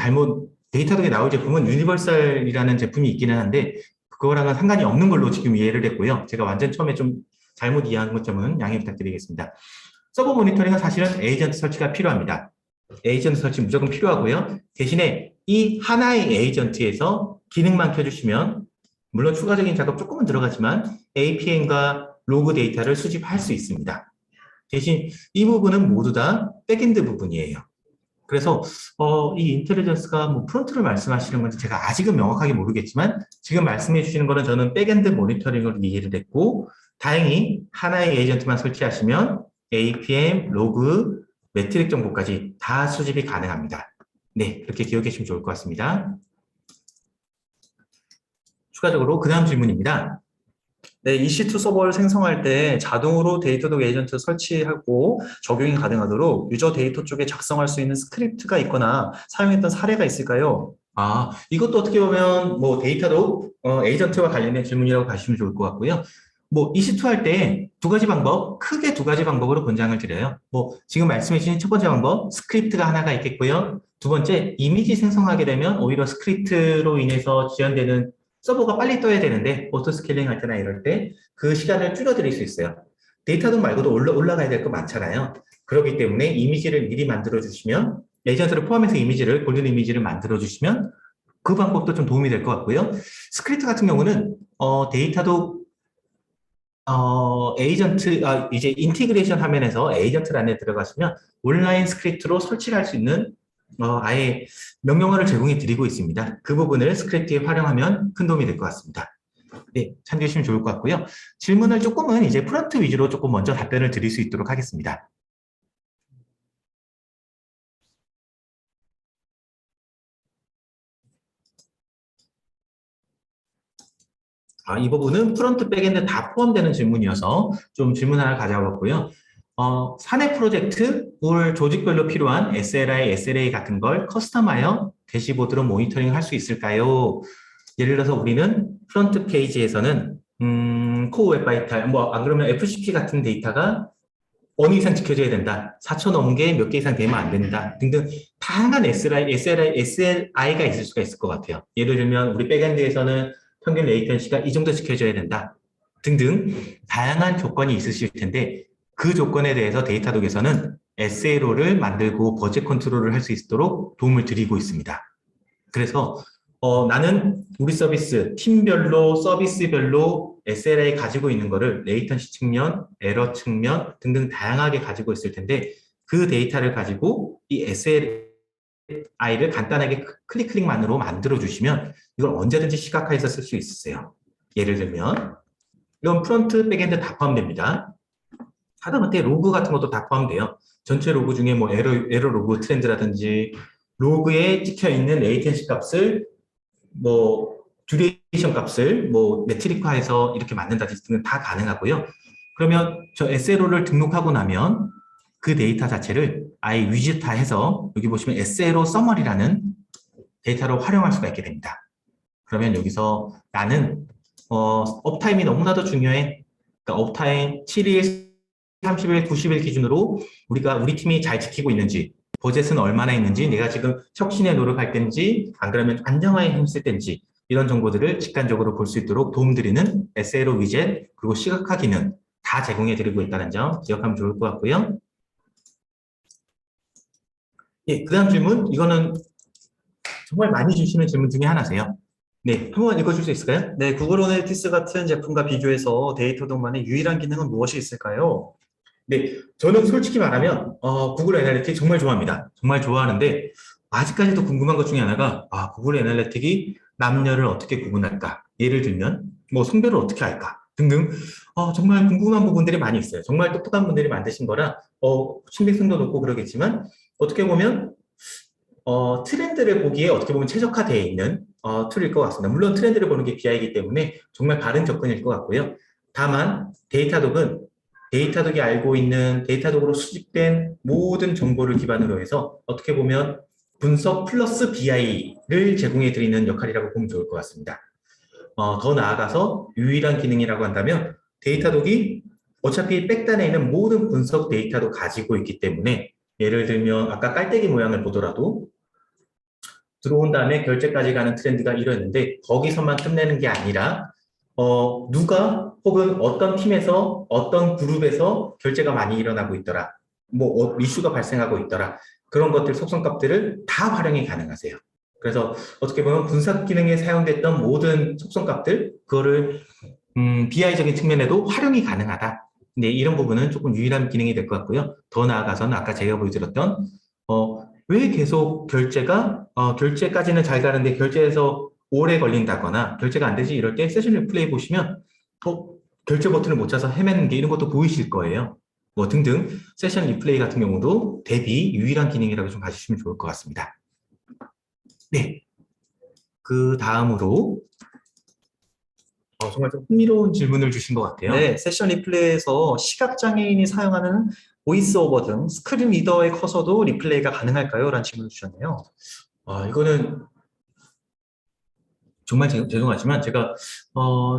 데이터독에 나올 제품은 유니버설이라는 제품이 있기는 한데 그거랑은 상관이 없는 걸로 지금 이해를 했고요. 제가 완전 처음에 좀 잘못 이해한 점은 양해 부탁드리겠습니다. 서버 모니터링은 사실은 에이전트 설치가 필요합니다. 에이전트 설치 무조건 필요하고요. 대신에 이 하나의 에이전트에서 기능만 켜주시면 물론 추가적인 작업 조금은 들어가지만 APM과 로그 데이터를 수집할 수 있습니다. 대신 이 부분은 모두 다 백엔드 부분이에요. 그래서 이 인텔리전스가 뭐 프론트를 말씀하시는 건지 제가 아직은 명확하게 모르겠지만 지금 말씀해 주시는 거는 저는 백엔드 모니터링으로 이해를 했고 다행히 하나의 에이전트만 설치하시면 APM, 로그, 매트릭 정보까지 다 수집이 가능합니다. 네, 그렇게 기억해 주시면 좋을 것 같습니다. 추가적으로 그 다음 질문입니다. 네, EC2 서버를 생성할 때 자동으로 데이터독 에이전트 설치하고 적용이 가능하도록 유저 데이터 쪽에 작성할 수 있는 스크립트가 있거나 사용했던 사례가 있을까요? 이것도 어떻게 보면 뭐 데이터도 에이전트와 관련된 질문이라고 봐주시면 좋을 것 같고요. 뭐 EC2 할 때 두 가지 방법, 크게 두 가지 방법으로 권장을 드려요. 뭐 지금 말씀해 주신 첫 번째 방법, 스크립트가 하나가 있겠고요. 두 번째, 이미지 생성하게 되면 오히려 스크립트로 인해서 지연되는 서버가 빨리 떠야 되는데 오토스케일링 할 때나 이럴 때 그 시간을 줄여드릴 수 있어요. 데이터도 말고도 올라가야 될 거 많잖아요. 그렇기 때문에 이미지를 미리 만들어 주시면 에이전트를 포함해서 이미지를 골든 이미지를 만들어 주시면 그 방법도 좀 도움이 될 것 같고요. 스크립트 같은 경우는 데이터도 에이전트 이제 인티그레이션 화면에서 에이전트란에 들어가시면 온라인 스크립트로 설치를 할 수 있는 아예 명령어를 제공해 드리고 있습니다. 그 부분을 스크립트에 활용하면 큰 도움이 될 것 같습니다. 네, 참조해 주시면 좋을 것 같고요. 질문을 조금은 이제 프론트 위주로 조금 먼저 답변을 드릴 수 있도록 하겠습니다. 이 부분은 프론트, 백엔드 다 포함되는 질문이어서 좀 질문 하나 가져봤고요. 사내 프로젝트, 올 조직별로 필요한 SLI, SLA 같은 걸 커스텀하여 대시보드로 모니터링 할 수 있을까요? 예를 들어서 우리는 프론트 페이지에서는 코어 웹 바이탈, 뭐 안 그러면 FCP 같은 데이터가 어느 이상 지켜져야 된다. 4천 넘은 게 몇 개 이상 되면 안 된다. 등등 다양한 SLI가 있을 수가 있을 것 같아요. 예를 들면 우리 백엔드에서는 평균 레이턴시가 이 정도 지켜져야 된다. 등등 다양한 조건이 있으실 텐데 그 조건에 대해서 데이터독에서는 SLO를 만들고 버젯 컨트롤을 할 수 있도록 도움을 드리고 있습니다. 그래서 나는 우리 서비스, 팀별로, 서비스별로 SLA 가지고 있는 거를 레이턴시 측면, 에러 측면 등등 다양하게 가지고 있을 텐데 그 데이터를 가지고 이 SLI를 간단하게 클릭만으로 만들어 주시면 이걸 언제든지 시각화해서 쓸 수 있으세요. 예를 들면 이건 프론트, 백엔드 다 포함됩니다. 하다못해 로그 같은 것도 다 포함돼요. 전체 로그 중에 뭐 에러 로그 트렌드라든지 로그에 찍혀 있는 레이텐시 값을 뭐 듀레이션 값을 뭐 매트릭화해서 이렇게 만든다든지 등은 다 가능하고요. 그러면 저 SLO를 등록하고 나면 그 데이터 자체를 아예 위즈화해서 여기 보시면 SLO 서머리라는 데이터로 활용할 수가 있게 됩니다. 그러면 여기서 나는 업타임이 너무나도 중요해. 그러니까 업타임 7일, 30일, 90일 기준으로 우리 팀이 잘 지키고 있는지, 버젯은 얼마나 있는지, 내가 지금 혁신에 노력할 때인지, 안 그러면 안정화에 힘쓸 때인지 이런 정보들을 직관적으로 볼 수 있도록 도움드리는 SLO 위젯 그리고 시각화 기능 다 제공해 드리고 있다는 점 기억하면 좋을 것 같고요. 예, 그 다음 질문 이거는 정말 많이 주시는 질문 중에 하나세요. 네, 한번 읽어줄 수 있을까요? 네, 구글 어널리틱스 같은 제품과 비교해서 데이터독만의 유일한 기능은 무엇이 있을까요? 네, 저는 솔직히 말하면 구글 애널리틱 정말 좋아합니다. 정말 좋아하는데 아직까지도 궁금한 것 중에 하나가 구글 애널리틱이 남녀를 어떻게 구분할까? 예를 들면 뭐 성별을 어떻게 할까? 등등 정말 궁금한 부분들이 많이 있어요. 정말 똑똑한 분들이 만드신 거라 신빙성도 높고 그러겠지만 어떻게 보면 트렌드를 보기에 어떻게 보면 최적화되어 있는 툴일 것 같습니다. 물론 트렌드를 보는 게 BI이기 때문에 정말 바른 접근일 것 같고요. 다만 데이터독이 알고 있는 데이터독으로 수집된 모든 정보를 기반으로 해서 어떻게 보면 분석 플러스 BI를 제공해 드리는 역할이라고 보면 좋을 것 같습니다. 더 나아가서 유일한 기능이라고 한다면 데이터독이 어차피 백단에 있는 모든 분석 데이터도 가지고 있기 때문에 예를 들면 아까 깔때기 모양을 보더라도 들어온 다음에 결제까지 가는 트렌드가 이러는데 거기서만 끝내는 게 아니라 누가 혹은 어떤 팀에서 어떤 그룹에서 결제가 많이 일어나고 있더라. 뭐 이슈가 발생하고 있더라. 그런 것들 속성값들을 다 활용이 가능하세요. 그래서 어떻게 보면 분석 기능에 사용됐던 모든 속성값들, 그거를 BI적인 측면에도 활용이 가능하다. 네, 이런 부분은 조금 유일한 기능이 될 것 같고요. 더 나아가서는 아까 제가 보여드렸던 왜 계속 결제까지는 잘 가는데 결제에서 오래 걸린다거나 결제가 안 되지 이럴 때 세션 리플레이 보시면 어, 결제 버튼을 못 찾아서 헤매는 게 이런 것도 보이실 거예요. 뭐 등등 세션 리플레이 같은 경우도 대비 유일한 기능이라고 좀 봐주시면 좋을 것 같습니다. 네, 그 다음으로 정말 좀 흥미로운 질문을 주신 것 같아요. 네, 세션 리플레이에서 시각장애인이 사용하는 보이스 오버 등 스크린 리더의 커서도 리플레이가 가능할까요? 라는 질문을 주셨네요. 이거는 정말 죄송하지만 제가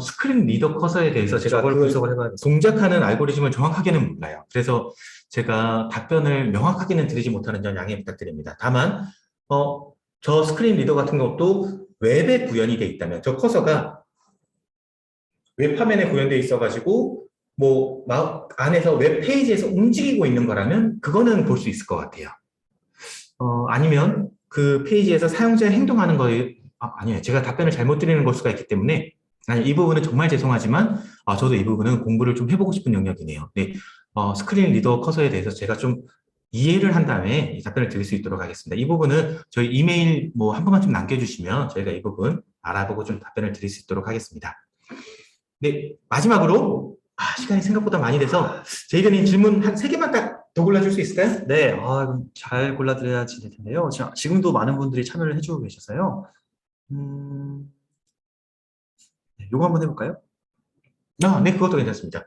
스크린 리더 커서에 대해서 제가 저걸 그 분석을 해봐야겠습니다. 동작하는 알고리즘을 정확하게는 몰라요. 그래서 제가 답변을 명확하게는 드리지 못하는 점 양해 부탁드립니다. 다만 저 스크린 리더 같은 것도 웹에 구현이 돼 있다면 저 커서가 웹 화면에 구현돼 있어가지고 뭐 안에서 웹 페이지에서 움직이고 있는 거라면 그거는 볼 수 있을 것 같아요. 아니면 그 페이지에서 사용자의 행동하는 거에 아니에요. 제가 답변을 잘못 드리는 걸 수가 있기 때문에 이 부분은 정말 죄송하지만 저도 이 부분은 공부를 좀 해보고 싶은 영역이네요. 네, 스크린 리더 커서에 대해서 제가 좀 이해를 한 다음에 답변을 드릴 수 있도록 하겠습니다. 이 부분은 저희 이메일 뭐 한 번만 좀 남겨주시면 저희가 이 부분 알아보고 좀 답변을 드릴 수 있도록 하겠습니다. 네, 마지막으로 시간이 생각보다 많이 돼서 제이드님 질문 한 3개만 딱 더 골라줄 수 있을까요? 네, 그럼 잘 골라드려야지 될 텐데요. 지금도 많은 분들이 참여를 해주고 계셔서요. 네, 요거 한번 해볼까요? 네, 그것도 괜찮습니다.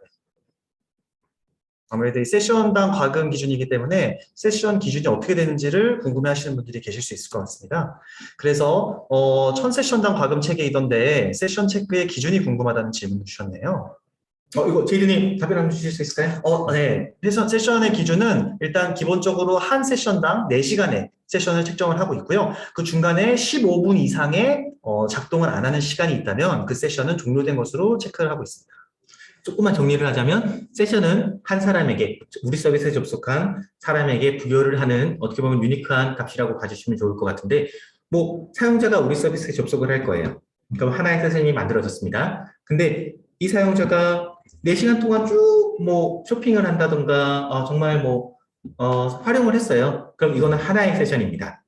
아무래도 이 세션당 과금 기준이기 때문에 세션 기준이 어떻게 되는지를 궁금해하시는 분들이 계실 수 있을 것 같습니다. 그래서 1000세션당 과금 체계이던데 세션 체크의 기준이 궁금하다는 질문을 주셨네요. 이거 제이드님 답변 한번 주실 수 있을까요? 네. 세션의 기준은 일단 기본적으로 한 세션당 4시간의 세션을 책정을 하고 있고요. 그 중간에 15분 이상의 작동을 안 하는 시간이 있다면 그 세션은 종료된 것으로 체크를 하고 있습니다. 조금만 정리를 하자면 세션은 한 사람에게 우리 서비스에 접속한 사람에게 부여를 하는 어떻게 보면 유니크한 값이라고 봐주시면 좋을 것 같은데 뭐 사용자가 우리 서비스에 접속을 할 거예요. 그럼 하나의 세션이 만들어졌습니다. 근데 이 사용자가 4시간 동안 쭉 뭐 쇼핑을 한다던가 정말 뭐 활용을 했어요. 그럼 이거는 하나의 세션입니다.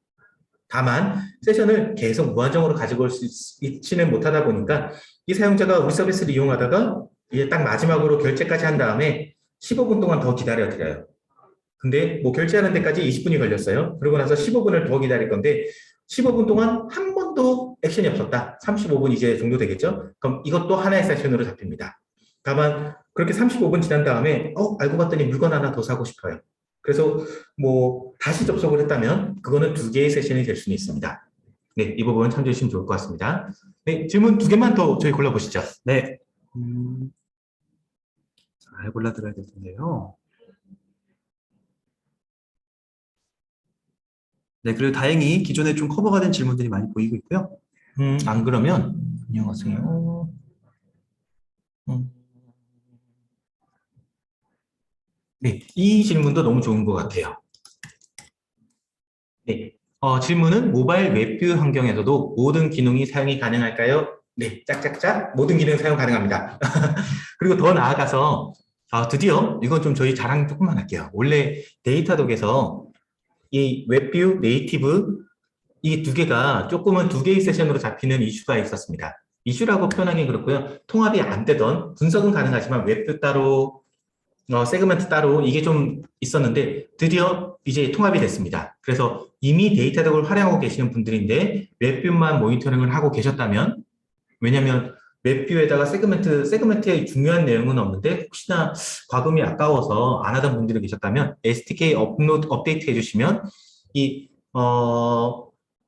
다만 세션을 계속 무한정으로 가지고 올 수 있지는 못하다 보니까 이 사용자가 우리 서비스를 이용하다가 이제 딱 마지막으로 결제까지 한 다음에 15분 동안 더 기다려 드려요. 근데 뭐 결제하는 데까지 20분이 걸렸어요. 그러고 나서 15분을 더 기다릴 건데 15분 동안 한 번도 액션이 없었다. 35분 이제 정도 되겠죠? 그럼 이것도 하나의 세션으로 잡힙니다. 다만 그렇게 35분 지난 다음에 알고 봤더니 물건 하나 더 사고 싶어요. 그래서 뭐 다시 접속을 했다면 그거는 2개의 세션이 될 수는 있습니다. 네, 이 부분 참조해 주시면 좋을 것 같습니다. 네, 질문 2개만 더 저희 골라보시죠. 네. 잘 골라드려야 될 텐데요. 네, 그리고 다행히 기존에 좀 커버가 된 질문들이 많이 보이고 있고요. 안 그러면 안녕하세요. 네, 이 질문도 너무 좋은 것 같아요. 네, 질문은 모바일 웹뷰 환경에서도 모든 기능이 사용이 가능할까요? 네, 짝짝짝 모든 기능 사용 가능합니다. 그리고 더 나아가서 드디어 이건 좀 저희 자랑 조금만 할게요. 원래 데이터독에서 이 웹뷰, 네이티브 이 2개가 조금은 2개의 세션으로 잡히는 이슈가 있었습니다. 이슈라고 표현하기는 그렇고요. 통합이 안 되던 분석은 가능하지만 웹뷰 따로 세그먼트 따로 이게 좀 있었는데 드디어 이제 통합이 됐습니다. 그래서 이미 데이터독을 활용하고 계시는 분들인데 웹뷰만 모니터링을 하고 계셨다면 왜냐하면 웹뷰에다가 세그먼트의 중요한 내용은 없는데 혹시나 과금이 아까워서 안 하던 분들이 계셨다면 SDK 업데이트 해주시면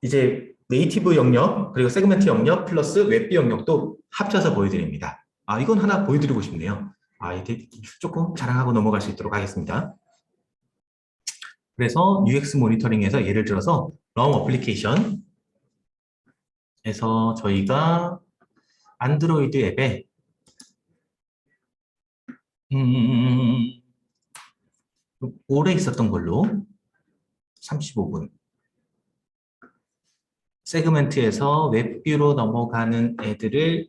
이제 네이티브 영역 그리고 세그먼트 영역 플러스 웹뷰 영역도 합쳐서 보여드립니다. 이건 하나 보여드리고 싶네요. 이게 조금 자랑하고 넘어갈 수 있도록 하겠습니다. 그래서 UX 모니터링에서 예를 들어서 럼 어플리케이션에서 저희가 안드로이드 앱에 오래 있었던 걸로 35분 세그먼트에서 웹뷰로 넘어가는 애들을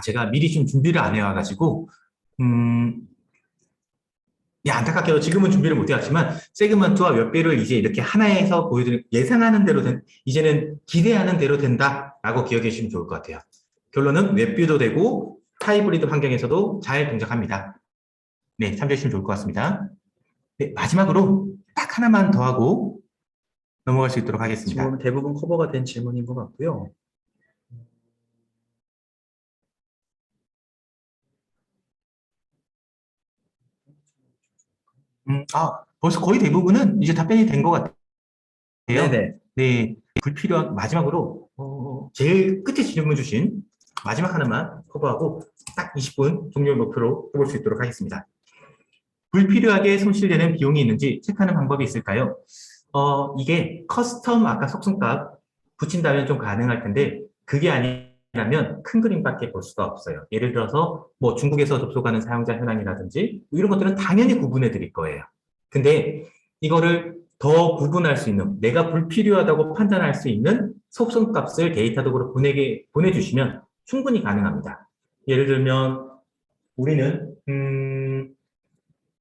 제가 미리 좀 준비를 안 해와가지고 안타깝게도 지금은 준비를 못 해왔지만 세그먼트와 웹뷰를 이제 이렇게 하나에서 보여드릴 예상하는 대로 이제는 기대하는 대로 된다라고 기억해 주시면 좋을 것 같아요. 결론은 웹뷰도 되고 하이브리드 환경에서도 잘 동작합니다. 네, 참조해 주시면 좋을 것 같습니다. 네, 마지막으로 딱 하나만 더 하고 넘어갈 수 있도록 하겠습니다. 지금 대부분 커버가 된 질문인 것 같고요. 벌써 거의 대부분은 이제 답변이 된 것 같아요. 네네. 네, 불필요한, 마지막으로, 제일 끝에 질문 주신 마지막 하나만 커버하고 딱 20분 종료 목표로 해볼 수 있도록 하겠습니다. 불필요하게 손실되는 비용이 있는지 체크하는 방법이 있을까요? 이게 커스텀 아까 속성값 붙인다면 좀 가능할 텐데 그게 아니라면 큰 그림밖에 볼 수가 없어요. 예를 들어서 뭐 중국에서 접속하는 사용자 현황이라든지 뭐 이런 것들은 당연히 구분해 드릴 거예요. 근데 이거를 더 구분할 수 있는 내가 불필요하다고 판단할 수 있는 속성값을 데이터독으로 보내주시면 충분히 가능합니다. 예를 들면 우리는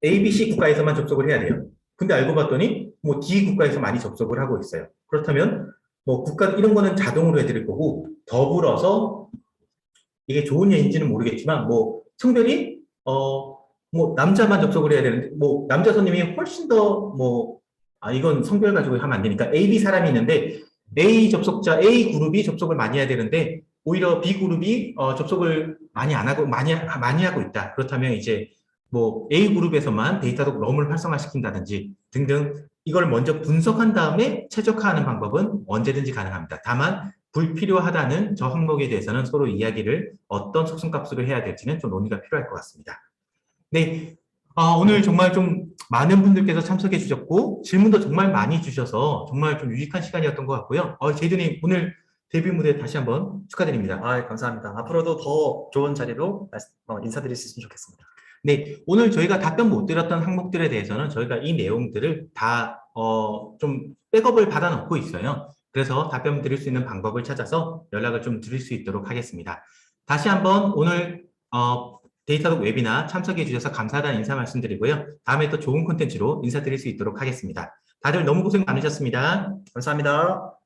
ABC 국가에서만 접속을 해야 돼요. 근데 알고 봤더니 뭐 D 국가에서 많이 접속을 하고 있어요. 그렇다면 뭐 국가 이런 거는 자동으로 해드릴 거고 더불어서 이게 좋은 예인지는 모르겠지만 뭐 성별이 뭐 남자만 접속을 해야 되는데 뭐 남자 손님이 훨씬 더 뭐 이건 성별 가지고 하면 안 되니까 A, B 사람이 있는데 A 접속자 A 그룹이 접속을 많이 해야 되는데 오히려 B 그룹이 접속을 많이 안 하고 많이 하고 있다. 그렇다면 이제 뭐 A 그룹에서만 데이터독 럼을 활성화시킨다든지 등등 이걸 먼저 분석한 다음에 최적화하는 방법은 언제든지 가능합니다. 다만 불필요하다는 저 항목에 대해서는 서로 이야기를 어떤 속성값으로 해야 될지는 좀 논의가 필요할 것 같습니다. 네, 오늘 정말 좀 많은 분들께서 참석해 주셨고 질문도 정말 많이 주셔서 정말 좀 유익한 시간이었던 것 같고요. 제이드님 오늘 데뷔 무대 다시 한번 축하드립니다. 감사합니다. 앞으로도 더 좋은 자리로 인사드릴 수 있으면 좋겠습니다. 네, 오늘 저희가 답변 못 드렸던 항목들에 대해서는 저희가 이 내용들을 다 좀 백업을 받아 놓고 있어요. 그래서 답변 드릴 수 있는 방법을 찾아서 연락을 좀 드릴 수 있도록 하겠습니다. 다시 한번 오늘 데이터독 웨비나 참석해 주셔서 감사하다는 인사 말씀드리고요. 다음에 또 좋은 콘텐츠로 인사드릴 수 있도록 하겠습니다. 다들 너무 고생 많으셨습니다. 감사합니다.